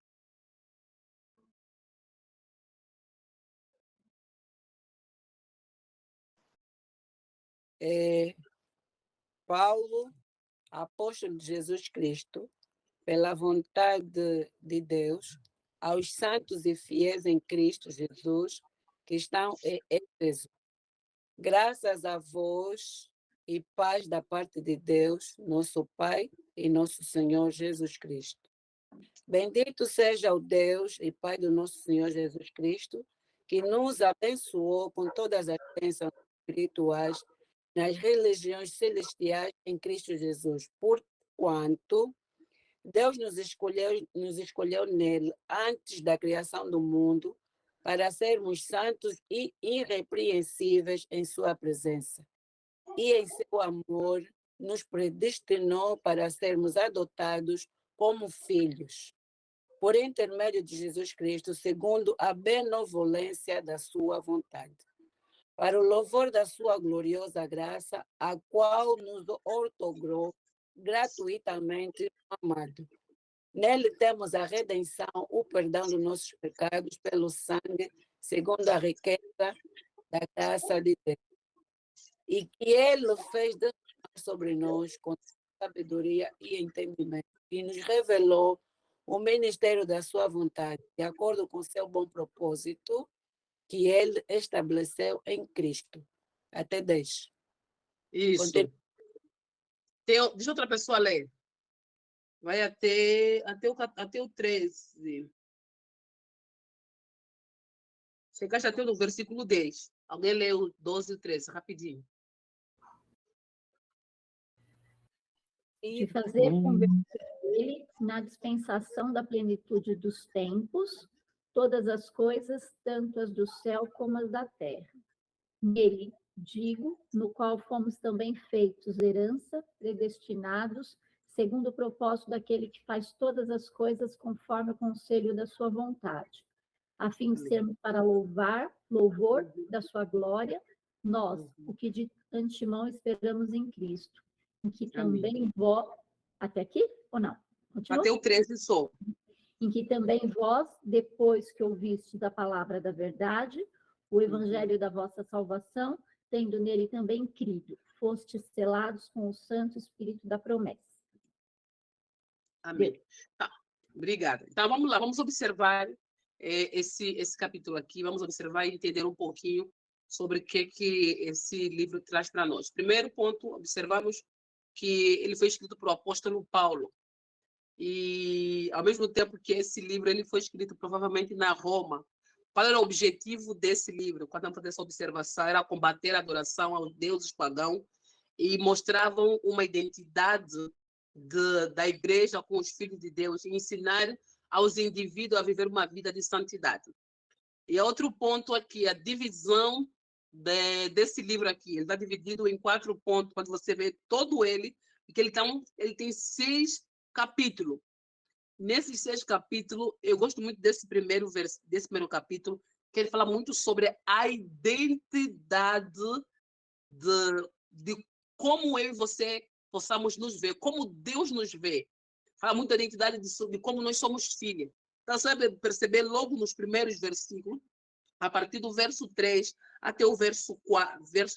Paulo, apóstolo de Jesus Cristo, pela vontade de Deus, aos santos e fiéis em Cristo Jesus, que estão em Éfeso. Graças a vós e paz da parte de Deus, nosso Pai e nosso Senhor Jesus Cristo. Bendito seja o Deus e Pai do nosso Senhor Jesus Cristo, que nos abençoou com todas as bênçãos espirituais nas religiões celestiais em Cristo Jesus, porquanto Deus nos escolheu nele antes da criação do mundo para sermos santos e irrepreensíveis em sua presença. E em seu amor nos predestinou para sermos adotados como filhos, por intermédio de Jesus Cristo, segundo a benevolência da sua vontade, para o louvor da sua gloriosa graça, a qual nos outorgou gratuitamente, amado. Nele temos a redenção, o perdão dos nossos pecados pelo sangue, segundo a riqueza da graça de Deus. E que ele fez descer sobre nós com sabedoria e entendimento, e nos revelou o ministério da sua vontade, de acordo com seu bom propósito, que ele estabeleceu em Cristo. Até 10. Isso. Deixa outra pessoa ler. Vai até o 13. Chegaste até no versículo 10. Alguém lê o 12 e o 13, rapidinho. De fazer converter ele na dispensação da plenitude dos tempos, todas as coisas, tanto as do céu como as da terra. Nele, digo, no qual fomos também feitos herança, predestinados, segundo o propósito daquele que faz todas as coisas conforme o conselho da sua vontade, a fim de sermos para louvor da sua glória, nós, o que de antemão esperamos em Cristo, em que também vós... Até aqui ou não? Continua? Até o 13 só. Em que também vós, depois que ouvistes da palavra da verdade, o evangelho da vossa salvação, tendo nele também crido, fostes selados com o Santo Espírito da promessa. Amém. Tá. Obrigada. Então, vamos lá, vamos observar esse capítulo aqui, vamos observar e entender um pouquinho sobre o que esse livro traz para nós. Primeiro ponto, observamos que ele foi escrito por o apóstolo Paulo. E, ao mesmo tempo que esse livro ele foi escrito provavelmente na Roma. Qual era o objetivo desse livro? Quando eu fazer essa observação, era combater a adoração aos deuses pagãos e mostravam uma identidade da igreja com os filhos de Deus e ensinar aos indivíduos a viver uma vida de santidade. E outro ponto aqui, a divisão desse livro aqui. Ele está dividido em 4 pontos, quando você vê todo ele, porque ele tem 6 capítulos. Nesses 6 capítulos, eu gosto muito desse primeiro capítulo, que ele fala muito sobre a identidade de como eu e você possamos nos ver, como Deus nos vê. Fala muito da identidade de como nós somos filhos. Então, você vai perceber logo nos primeiros versículos, a partir do verso 3 até o verso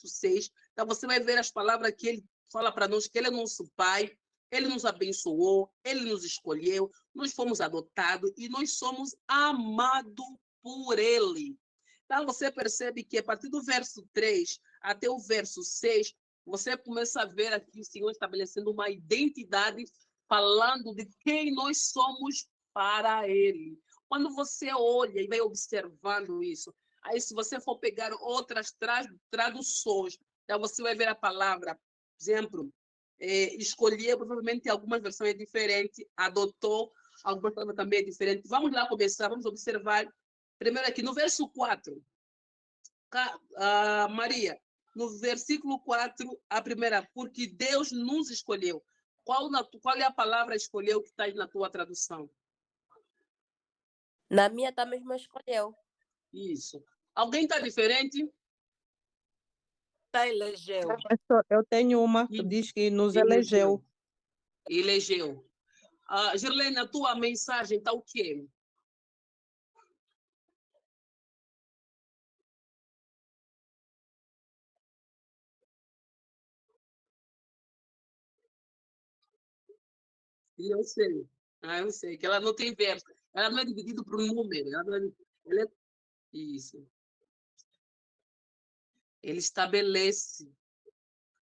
6. Então, você vai ver as palavras que ele fala para nós, que ele é nosso Pai, ele nos abençoou, ele nos escolheu, nós fomos adotados e nós somos amados por ele. Então, você percebe que a partir do verso 3 até o verso 6, você começa a ver aqui o Senhor estabelecendo uma identidade, falando de quem nós somos para ele. Quando você olha e vai observando isso, aí se você for pegar outras traduções, então você vai ver a palavra, por exemplo, escolher, provavelmente algumas versões é diferente, adotou, algumas palavras também é diferente. Vamos lá começar, vamos observar. Primeiro aqui, no verso 4, Maria, no versículo 4, a primeira, porque Deus nos escolheu. Qual é a palavra escolheu que está aí na tua tradução? Na minha está mesmo escolheu. Isso. Alguém está diferente? está elegeu. Professor, eu tenho uma que diz que nos elegeu. Elegeu. Gerlene, a tua mensagem está o quê? Eu sei. Eu sei que ela não tem verso. Ela não é dividida por um número. Ela é... Isso. Ele estabelece.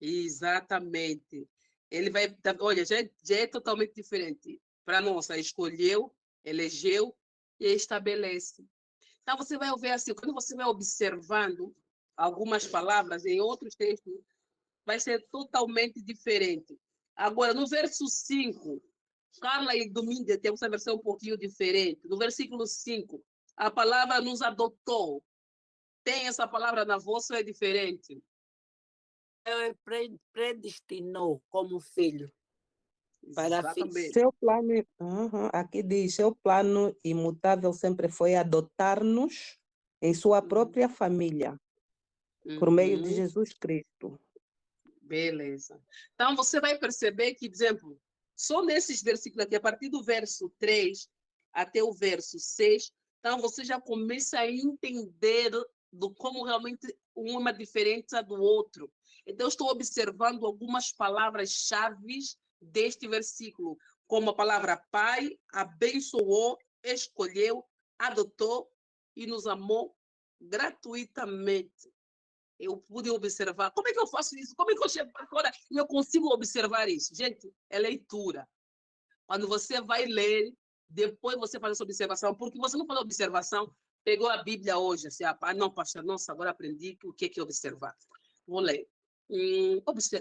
Exatamente. Ele vai... Olha, já é totalmente diferente. Para nossa, escolheu, elegeu e estabelece. Então, você vai ver assim, quando você vai observando algumas palavras em outros textos, vai ser totalmente diferente. Agora, no verso 5, Carla e Domingue tem essa versão um pouquinho diferente. No versículo 5, a palavra nos adotou. Tem essa palavra na vossa ou é diferente? Ele predestinou como filho. Para seu plano, aqui diz, seu plano imutável sempre foi adotar-nos em sua própria família, por meio de Jesus Cristo. Beleza. Então, você vai perceber que, por exemplo, só nesses versículos aqui, a partir do verso 3 até o verso 6, então você já começa a entender do como realmente um é uma diferença do outro. Então, eu estou observando algumas palavras-chave deste versículo, como a palavra pai, abençoou, escolheu, adotou e nos amou gratuitamente. Eu pude observar. Como é que eu faço isso? Como é que eu chego agora e eu consigo observar isso? Gente, é leitura. Quando você vai ler, depois você faz essa observação, porque você não faz observação, pegou a Bíblia hoje, assim, não, pastor, nossa, agora aprendi o que é observar. Vou ler.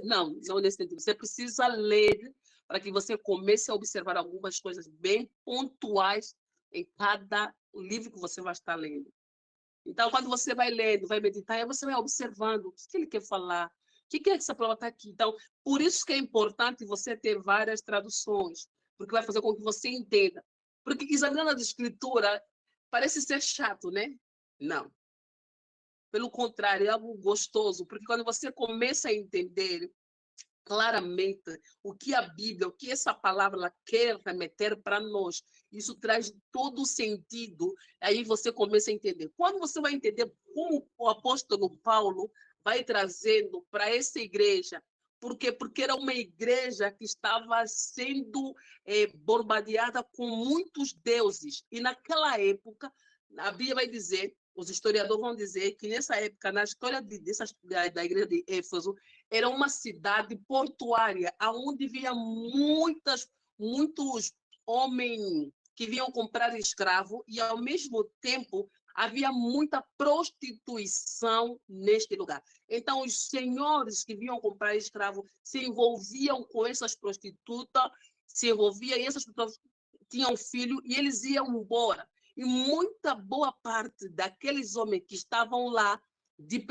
Não nesse sentido. Você precisa ler para que você comece a observar algumas coisas bem pontuais em cada livro que você vai estar lendo. Então, quando você vai lendo, vai meditar, você vai observando o que ele quer falar, o que é que essa palavra está aqui. Então, por isso que é importante você ter várias traduções, porque vai fazer com que você entenda. Porque examinar a escritura parece ser chato, né? Não. Pelo contrário, é algo gostoso, porque quando você começa a entender claramente o que a Bíblia, o que essa palavra ela quer remeter para nós, isso traz todo o sentido, aí você começa a entender. Quando você vai entender como o apóstolo Paulo vai trazendo para essa igreja, porque era uma igreja que estava sendo bombardeada com muitos deuses, e naquela época, a Bíblia vai dizer, os historiadores vão dizer que nessa época, na história da igreja de Éfeso, era uma cidade portuária, onde havia muitos homens que vinham comprar escravo e, ao mesmo tempo, havia muita prostituição neste lugar. Então, os senhores que vinham comprar escravo se envolviam com essas prostitutas, e essas prostitutas tinham filho e eles iam embora. E muita boa parte daqueles homens que estavam lá, de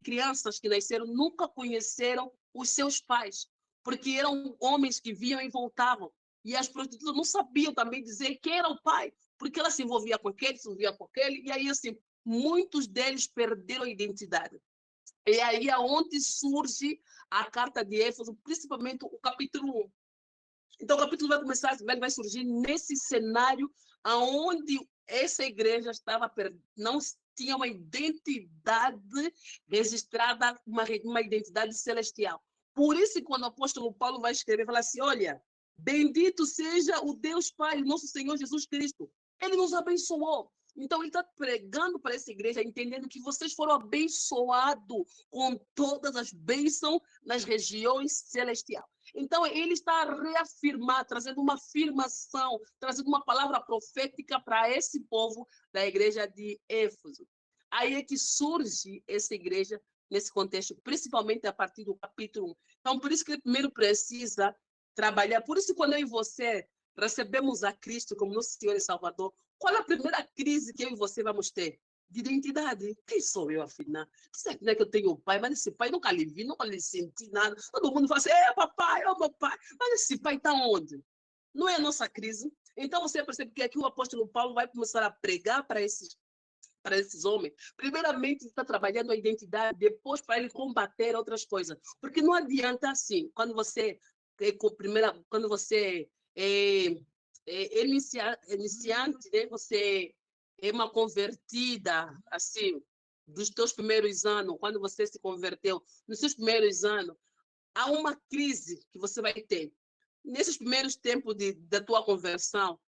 crianças que nasceram, nunca conheceram os seus pais, porque eram homens que vinham e voltavam. E as prostitutas não sabiam também dizer quem era o pai, porque ela se envolvia com aquele, se envolvia com aquele, e aí, assim, muitos deles perderam a identidade. E aí é onde surge a carta de Éfeso, principalmente o capítulo 1. Então, o capítulo vai surgir nesse cenário onde essa igreja não tinha uma identidade registrada, uma identidade celestial. Por isso, quando o apóstolo Paulo vai escrever, fala assim, olha, bendito seja o Deus Pai, nosso Senhor Jesus Cristo. Ele nos abençoou. Então, ele está pregando para essa igreja, entendendo que vocês foram abençoados com todas as bênçãos nas regiões celestiais. Então, ele está a reafirmar, trazendo uma afirmação, trazendo uma palavra profética para esse povo da igreja de Éfeso. Aí é que surge essa igreja nesse contexto, principalmente a partir do capítulo 1. Então, por isso que ele primeiro precisa trabalhar. Por isso, quando eu e você recebemos a Cristo como nosso Senhor e Salvador, qual é a primeira crise que eu e você vamos ter? De identidade. Quem sou eu, afinal? Será que eu tenho um pai, mas esse pai nunca lhe vi, nunca lhe senti nada. Todo mundo fala assim, papai, meu pai. Mas esse pai está onde? Não é a nossa crise? Então você percebe que aqui o apóstolo Paulo vai começar a pregar para para esses homens. Primeiramente, está trabalhando a identidade, depois para ele combater outras coisas. Porque não adianta assim, quando você é iniciante, né? Você é uma convertida, assim, dos teus primeiros anos, quando você se converteu, nos seus primeiros anos, há uma crise que você vai ter. Nesses primeiros tempos da tua conversão,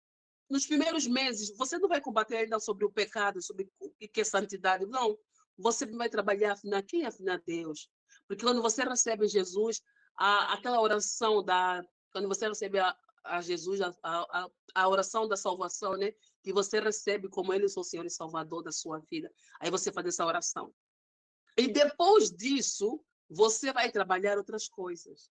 nos primeiros meses, você não vai combater ainda sobre o pecado, sobre o que é santidade, não. Você vai trabalhar, afinal, quem é afinal Deus? Porque quando você recebe Jesus, aquela oração quando você recebe a Jesus, a oração da salvação, né? Que você recebe como Ele é o Senhor e Salvador da sua vida. Aí você faz essa oração. E depois disso, você vai trabalhar outras coisas.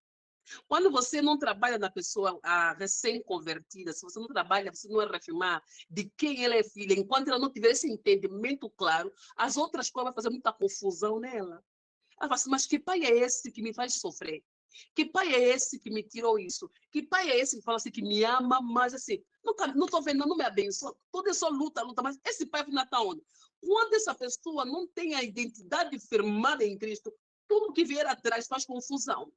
Quando você não trabalha na pessoa recém-convertida, se você não trabalha, você não é reafirmar de quem ela é filha, enquanto ela não tiver esse entendimento claro, as outras coisas vão fazer muita confusão nela. Ela fala assim, mas que pai é esse que me faz sofrer? Que pai é esse que me tirou isso? Que pai é esse que fala assim, que me ama, mas assim, não estou vendo, não me abençoa, toda essa luta, mas esse pai afinal está onde? Quando essa pessoa não tem a identidade firmada em Cristo, tudo que vier atrás faz confusão.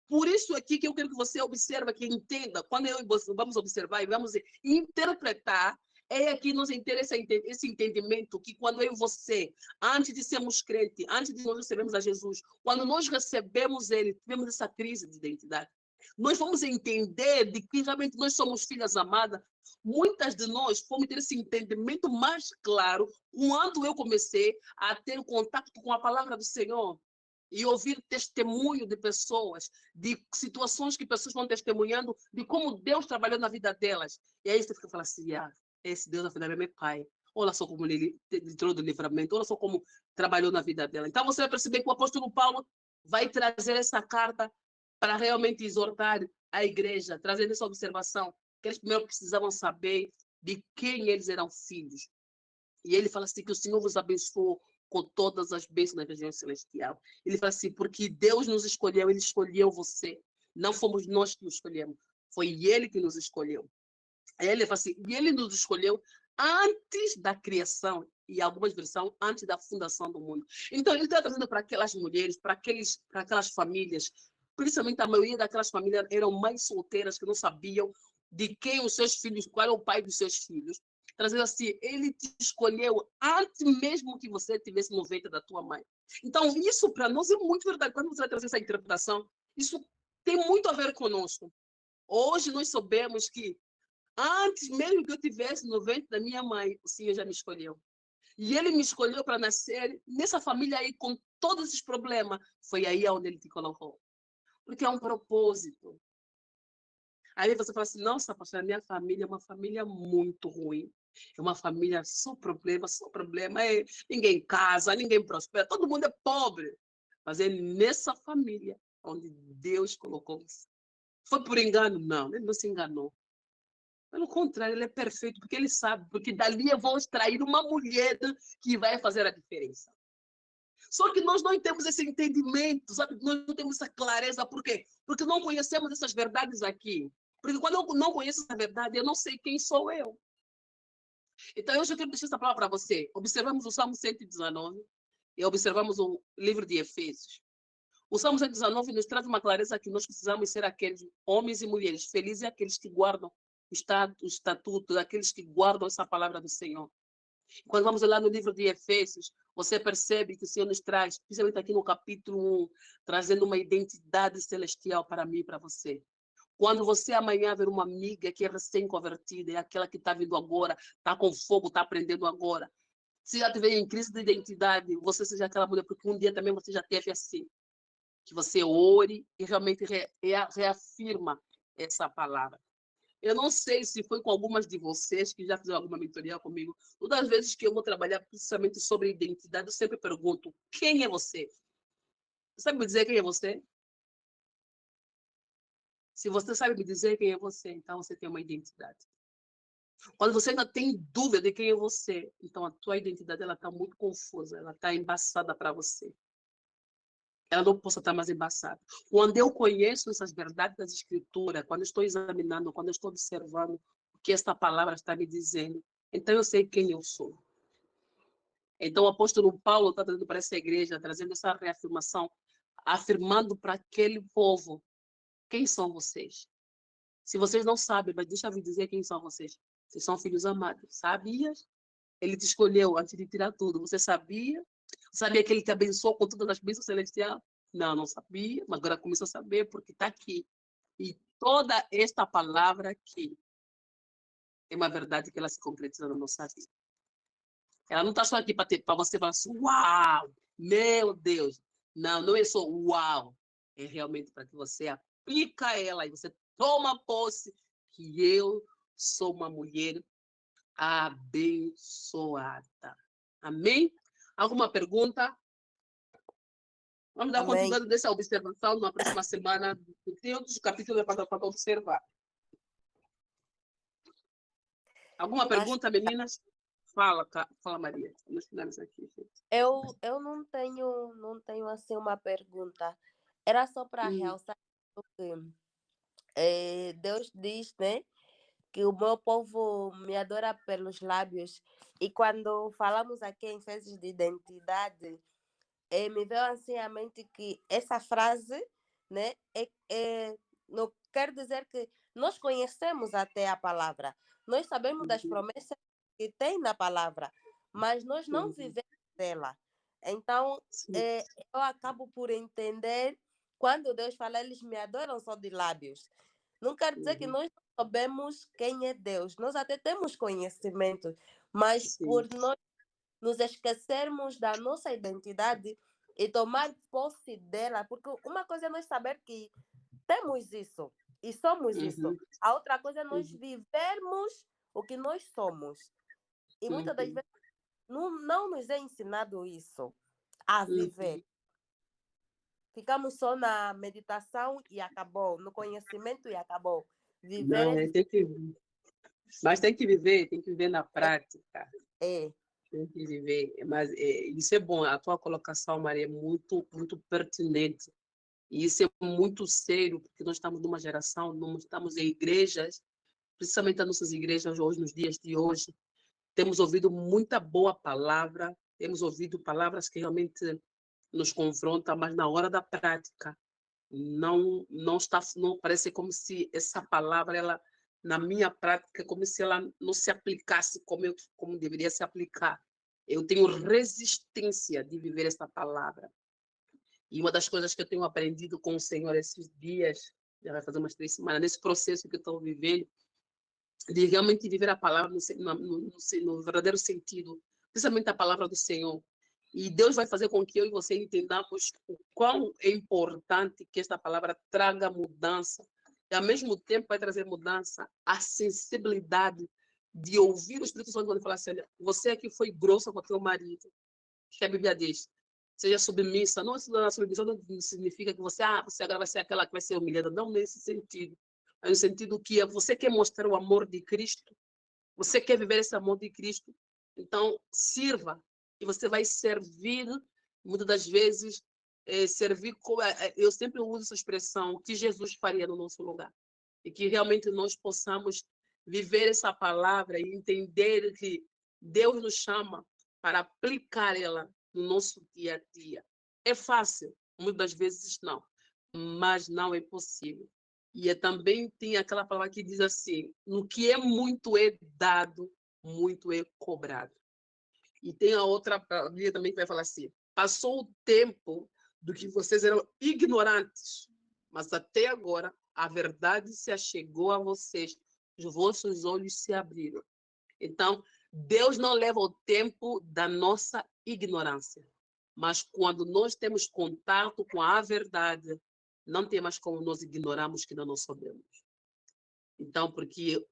Por isso aqui que eu quero que você observe, que entenda, quando eu e você vamos observar e vamos interpretar, é aqui nos interessa esse entendimento que quando eu e você, antes de sermos crentes, antes de nós recebermos a Jesus, quando nós recebemos Ele, tivemos essa crise de identidade. Nós vamos entender de que realmente nós somos filhas amadas. Muitas de nós fomos ter esse entendimento mais claro quando eu comecei a ter contato com a palavra do Senhor. E ouvir testemunho de pessoas, de situações que pessoas vão testemunhando, de como Deus trabalhou na vida delas. E aí você fica falando assim, esse Deus afinal é meu pai. Olha só como ele tirou do livramento, olha só como trabalhou na vida dela. Então você vai perceber que o apóstolo Paulo vai trazer essa carta para realmente exortar a igreja, trazendo essa observação, que eles primeiro precisavam saber de quem eles eram filhos. E ele fala assim, que o Senhor vos abençoou com todas as bênçãos na região celestial. Ele fala assim, porque Deus nos escolheu, Ele escolheu você. Não fomos nós que o escolhemos, foi Ele que nos escolheu. Aí ele fala assim, e Ele nos escolheu antes da criação, e algumas versões, antes da fundação do mundo. Então, ele está trazendo para aquelas mulheres, para aquelas famílias, principalmente a maioria daquelas famílias eram mães solteiras que não sabiam de quem os seus filhos, qual é o pai dos seus filhos. Trazendo assim, ele te escolheu antes mesmo que você tivesse no ventre da tua mãe. Então, isso para nós é muito verdade. Quando você vai trazer essa interpretação, isso tem muito a ver conosco. Hoje nós sabemos que antes mesmo que eu tivesse no ventre da minha mãe, o Senhor já me escolheu. E Ele me escolheu para nascer nessa família aí com todos esses problemas. Foi aí onde Ele te colocou. Porque é um propósito. Aí você fala assim, nossa, pastor, a minha família é uma família muito ruim. É uma família só problema. Ninguém casa, ninguém prospera, todo mundo é pobre. Mas é nessa família onde Deus colocou você. Foi por engano? Não, ele não se enganou. Pelo contrário, ele é perfeito, porque ele sabe, porque dali eu vou extrair uma mulher que vai fazer a diferença. Só que nós não temos esse entendimento, sabe? Nós não temos essa clareza. Por quê? Porque não conhecemos essas verdades aqui. Porque quando eu não conheço essa verdade, eu não sei quem sou eu. Então, hoje eu quero deixar essa palavra para você. Observamos o Salmo 119 e observamos o livro de Efésios. O Salmo 119 nos traz uma clareza que nós precisamos ser aqueles homens e mulheres felizes, aqueles que guardam o estatuto, aqueles que guardam essa palavra do Senhor. Quando vamos lá no livro de Efésios, você percebe que o Senhor nos traz, principalmente aqui no capítulo 1, trazendo uma identidade celestial para mim e para você. Quando você amanhã ver uma amiga que é recém-convertida, é aquela que está vindo agora, está com fogo, está aprendendo agora. Se já estiver em crise de identidade, você seja aquela mulher, porque um dia também você já teve assim. Que você ore e realmente reafirma essa palavra. Eu não sei se foi com algumas de vocês que já fizeram alguma mentoria comigo. Todas as vezes que eu vou trabalhar precisamente sobre identidade, eu sempre pergunto, quem é você? Você sabe me dizer quem é você? Se você sabe me dizer quem é você, então você tem uma identidade. Quando você ainda tem dúvida de quem é você, então a tua identidade está muito confusa, ela está embaçada para você. Ela não possa estar mais embaçada. Quando eu conheço essas verdades das Escrituras, quando eu estou examinando, quando eu estou observando o que esta palavra está me dizendo, então eu sei quem eu sou. Então, o apóstolo Paulo está trazendo para essa igreja, trazendo essa reafirmação, afirmando para aquele povo, quem são vocês? Se vocês não sabem, mas deixa eu me dizer quem são vocês. Vocês são filhos amados. Sabias? Ele te escolheu antes de tirar tudo. Você sabia? Sabia que ele te abençoou com todas as bênçãos celestiais? Não, não sabia, mas agora começou a saber porque está aqui. E toda esta palavra aqui é uma verdade que ela se concretiza na nossa vida. Ela não está só aqui para você falar assim, uau, meu Deus. Não, não é só uau. É realmente para que você aplica ela e você toma posse que eu sou uma mulher abençoada. Amém? Alguma pergunta? Vamos dar Amém. continuidade dessa observação na próxima semana. Tem outros capítulos para observar. Alguma pergunta, meninas? Fala, Maria. Vamos finalizar aqui, gente. Eu não tenho assim uma pergunta. Era só para realçar que Deus diz, né, que o meu povo me adora pelos lábios. E quando falamos aqui em vezes de identidade, me veio assim à mente que essa frase, né, não quer dizer que nós conhecemos até a palavra. Nós sabemos das promessas que tem na palavra, mas nós não vivemos dela. Então, eu acabo por entender, quando Deus fala, eles me adoram só de lábios. Não quer dizer que nós não sabemos quem é Deus. Nós até temos conhecimento, mas por nós nos esquecermos da nossa identidade e tomar posse dela, porque uma coisa é nós saber que temos isso e somos isso. A outra coisa é nós vivermos o que nós somos. E muitas das vezes não nos é ensinado isso, a viver. Ficamos só na meditação e acabou, no conhecimento e acabou. Viver Não, mas tem que viver na prática. Tem que viver. Mas isso é bom. A tua colocação, Maria, é muito, muito pertinente. E isso é muito sério, porque nós estamos numa geração, nós estamos em igrejas, principalmente as nossas igrejas hoje, nos dias de hoje, temos ouvido muita boa palavra, temos ouvido palavras que realmente nos confrontam, mas na hora da prática, não parece como se essa palavra, ela, na minha prática, como se ela não se aplicasse como deveria se aplicar. Eu tenho resistência de viver essa palavra. E uma das coisas que eu tenho aprendido com o Senhor esses dias, já vai fazer umas 3 semanas, nesse processo que eu estou vivendo, de realmente viver a palavra no verdadeiro sentido, principalmente a palavra do Senhor. E Deus vai fazer com que eu e você entendamos o quão é importante que esta palavra traga mudança. E, ao mesmo tempo, vai trazer mudança, a sensibilidade de ouvir o Espírito Santo quando ele fala assim, olha, você aqui foi grossa com o teu marido, que a Bíblia diz, seja submissa. Não, a submissão não significa que você agora vai ser aquela que vai ser humilhada. Não nesse sentido. É no sentido que você quer mostrar o amor de Cristo, você quer viver esse amor de Cristo, então sirva. E você vai servir, muitas das vezes, servir, eu sempre uso essa expressão, o que Jesus faria no nosso lugar. E que realmente nós possamos viver essa palavra e entender que Deus nos chama para aplicar ela no nosso dia a dia. É fácil, muitas das vezes não, mas não é possível. E também tem aquela palavra que diz assim, no que é muito é dado, muito é cobrado. E tem a outra palavra também que vai falar assim, passou o tempo do que vocês eram ignorantes, mas até agora a verdade se achegou a vocês, os vossos olhos se abriram. Então, Deus não leva o tempo da nossa ignorância, mas quando nós temos contato com a verdade, não tem mais como nós ignorarmos que não sabemos. Então, porque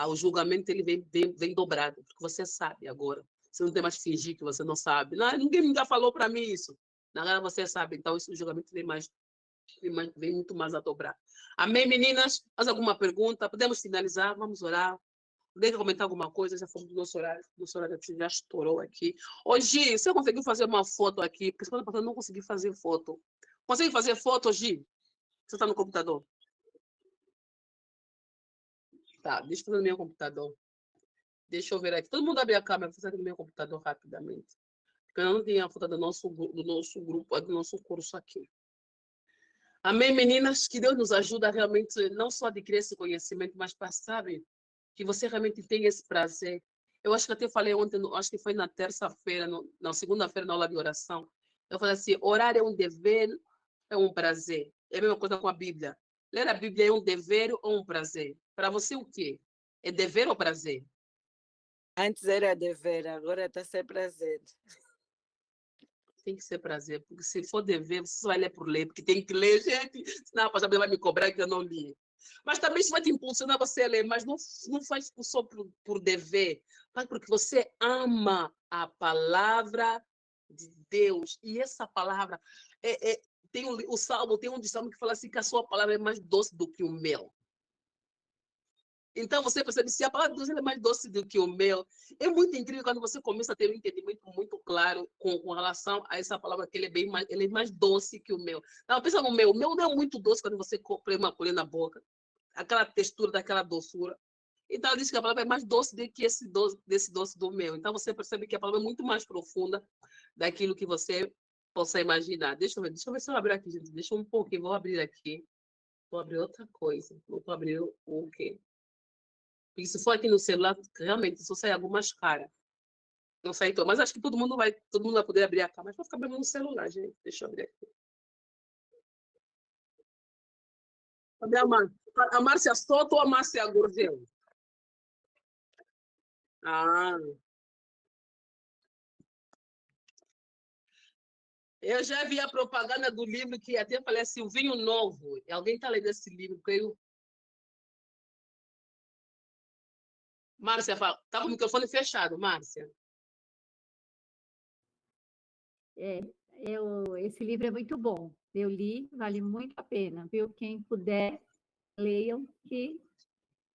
o julgamento ele vem dobrado, porque você sabe agora. Você não tem mais que fingir que você não sabe. Não, ninguém falou para mim isso. Agora você sabe. Então, esse julgamento vem muito mais a dobrar. Amém, meninas? Mais alguma pergunta? Podemos finalizar? Vamos orar. Alguém quer comentar alguma coisa? Já fomos do nosso horário. Nosso horário já estourou aqui. Gi, você conseguiu fazer uma foto aqui? Porque semana passada eu não consegui fazer foto. Consegue fazer foto, Gi? Você está no computador? Tá, deixa eu fazer no meu computador. Deixa eu ver aqui. Todo mundo abre a câmera, vou fazer no meu computador rapidamente. porque eu não tinha foto do nosso grupo, do nosso curso aqui. Amém, meninas? Que Deus nos ajuda realmente, não só a adquirir esse conhecimento, mas para, sabe, que você realmente tenha esse prazer. Eu acho que até falei ontem, acho que foi na terça-feira, na segunda-feira, na aula de oração. Eu falei assim, orar é um dever, é um prazer. É a mesma coisa com a Bíblia. Ler a Bíblia é um dever ou um prazer? Para você, o quê? É dever ou prazer? Antes era dever, agora está a ser prazer. Tem que ser prazer, porque se for dever, você só vai ler por ler, porque tem que ler, gente, senão a pastora vai me cobrar que eu não li. Mas também isso vai te impulsionar você a ler, mas não faz só por dever, faz porque você ama a palavra de Deus. E essa palavra, tem o Salmo, tem um de Salmo que fala assim, que a sua palavra é mais doce do que o mel. Então, você percebe, se a palavra de Deus é mais doce do que o mel, é muito incrível quando você começa a ter um entendimento muito claro com relação a essa palavra, que ele é mais doce que o mel. Não, pensa no mel. O mel não é muito doce quando você põe uma colher na boca, aquela textura daquela doçura. Então, diz que a palavra é mais doce do que desse doce do mel. Então, você percebe que a palavra é muito mais profunda daquilo que você possa imaginar. Deixa eu ver se eu abrir aqui, gente. Deixa um pouquinho, vou abrir aqui. Vou abrir outra coisa. Vou abrir o quê? Porque se for aqui no celular, realmente só sai algumas caras. Não sai todo. Mas acho que todo mundo vai poder abrir a câmera. Mas vou ficar abrindo no celular, gente. Deixa eu abrir aqui. Cadê a Márcia Soto ou a Márcia Gordel? Ah. Eu já vi a propaganda do livro que até falei assim, o vinho novo. Alguém está lendo esse livro? Márcia, está com o microfone fechado, Márcia. Esse livro é muito bom. Eu li, vale muito a pena, viu? Quem puder, leiam, que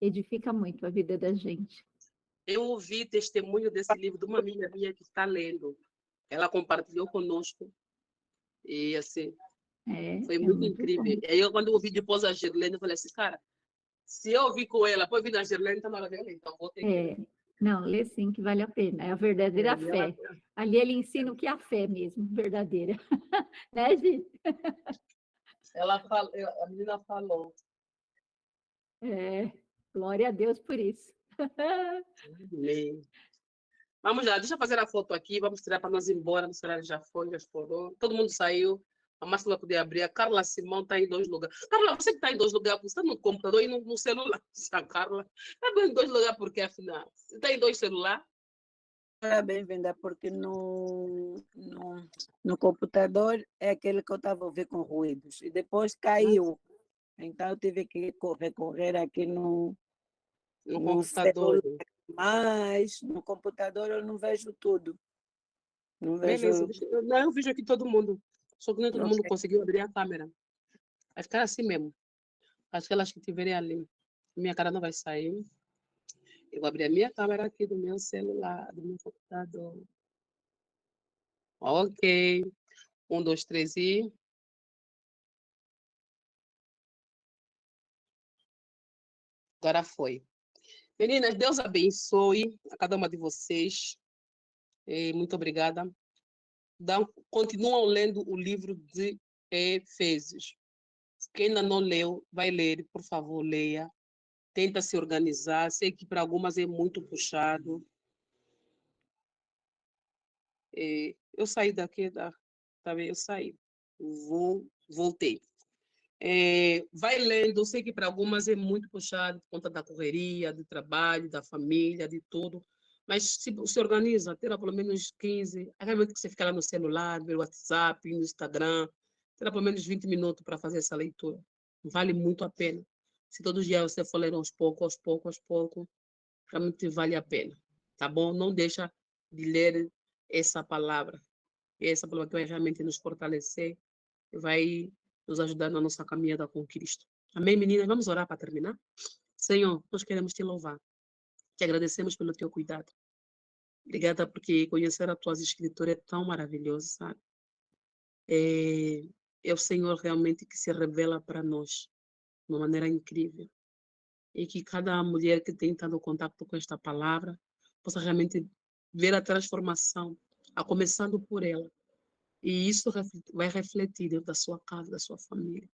edifica muito a vida da gente. Eu ouvi testemunho desse livro de uma amiga minha que está lendo. Ela compartilhou conosco. E, assim, foi muito incrível. Bom. Aí, quando eu ouvi depois a Gerlene, eu falei assim, cara, se eu ouvi com ela, depois eu vi na Gerlene, então ela veio, então vou ter que... Não, lê sim, que vale a pena. É a verdadeira fé. Ali ele ensina o que é a fé mesmo, verdadeira. Né, gente? A menina falou. Glória a Deus por isso. Amém. Vamos lá, deixa eu fazer a foto aqui, vamos tirar para nós ir embora, o celular já foi, já estourou. Todo mundo saiu, a Márcia vai poder abrir, a Carla Simão está em 2 lugares. Carla, você que está em 2 lugares, você está no computador e no celular. A Carla está em 2 lugares porque, afinal, você está em 2 celulares? Bem-vinda, porque no computador é aquele que eu estava a ouvir com ruídos, e depois caiu. Então, eu tive que recorrer aqui no computador. Celular, mas no computador eu não vejo tudo. Não vejo... Beleza, eu vejo aqui todo mundo, só que nem todo mundo conseguiu abrir a câmera. Vai ficar assim mesmo. Aquelas que tiverem ali, minha cara não vai sair. Eu vou abrir a minha câmera aqui do meu celular, do meu computador. Ok. 1, 2, 3 e... Agora foi. Meninas, Deus abençoe a cada uma de vocês. Muito obrigada. Continuam lendo o livro de Efésios. Quem ainda não leu, vai ler, por favor, leia. Tenta se organizar. Sei que para algumas é muito puxado. Eu saí daqui, eu saí. Voltei. Vai lendo. Eu sei que para algumas é muito puxado, por conta da correria, do trabalho, da família, de tudo. Mas se organiza, terá pelo menos 15. Realmente que você fica lá no celular, no WhatsApp, no Instagram. Terá pelo menos 20 minutos para fazer essa leitura. Vale muito a pena. Se todos os dias você for ler aos poucos, realmente vale a pena. Tá bom? Não deixa de ler essa palavra. Essa palavra que vai realmente nos fortalecer e vai nos ajudar na nossa caminhada com Cristo. Amém, meninas? Vamos orar para terminar? Senhor, nós queremos te louvar. Te agradecemos pelo teu cuidado. Obrigada porque conhecer as tuas escrituras é tão maravilhoso, sabe? É o Senhor realmente que se revela para nós de uma maneira incrível. E que cada mulher que tem estado em contato com esta palavra possa realmente ver a transformação a começando por ela. E isso vai refletir dentro da sua casa, da sua família.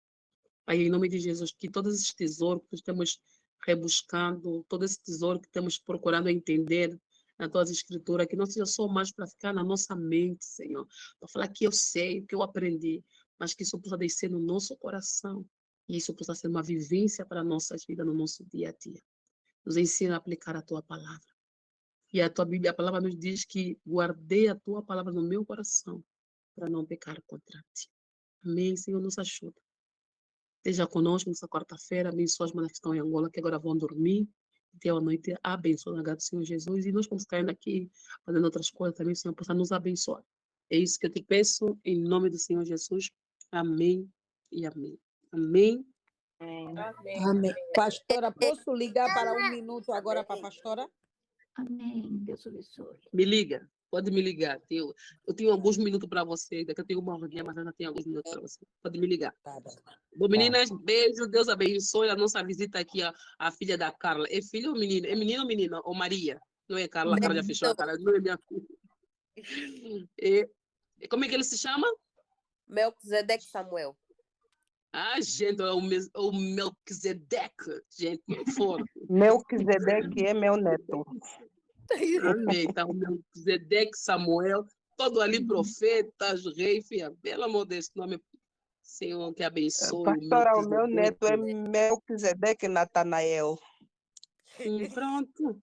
Pai, em nome de Jesus, que todos esses tesouros que estamos rebuscando, todo esse tesouro que estamos procurando entender na tua escritura, que não seja só mais para ficar na nossa mente, Senhor, para falar que eu sei, que eu aprendi, mas que isso possa descer no nosso coração e isso possa ser uma vivência para a nossa vida, no nosso dia a dia. Nos ensina a aplicar a tua palavra. E a tua Bíblia, a palavra nos diz que guardei a tua palavra no meu coração para não pecar contra ti. Amém, Senhor, nos ajuda. Esteja conosco nessa quarta-feira, abençoa as mulheres que estão em Angola, que agora vão dormir. Tenha uma noite abençoada do Senhor Jesus. E nós vamos caindo aqui, fazendo outras coisas também, o Senhor possa nos abençoar. É isso que eu te peço, em nome do Senhor Jesus. Amém e amém. Amém. Amém. Pastora, posso ligar para 1 minuto agora para a pastora? Amém. Deus abençoe. Me liga. Pode me ligar. Eu tenho alguns minutos para você. Daqui eu tenho uma horinha, mas ainda tenho alguns minutos para você. Pode me ligar. Bom, meninas, beijo. Deus abençoe a nossa visita aqui, a filha da Carla. É filha ou menina? É menino ou menina? Ou Maria? Não é Carla? A Carla já fechou a cara. Não é minha filha. Como é que ele se chama? Melquisedeque Samuel. Ah, gente, é o Melquisedeque. Gente, forte. Melquisedeque é meu neto. Amém. Então, o Melquisedeque Samuel, todo ali profetas, rei, filha, pelo amor de Deus, nome, Senhor, que abençoe. Pastora, o meu neto é Melquisedeque Natanael. Pronto.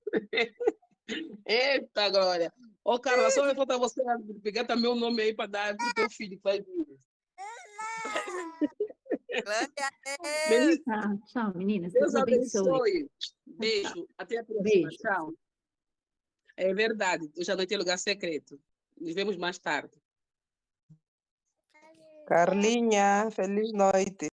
Eita, glória. Ô, Carla, só vai faltar você pegar também o nome aí para dar para o teu filho que vai vir. Tchau, meninas. Deus abençoe. Beijo. Tchau. Até a próxima. Beijo. Tchau. É verdade. Hoje à noite é lugar secreto. Nos vemos mais tarde. Carlinha, feliz noite.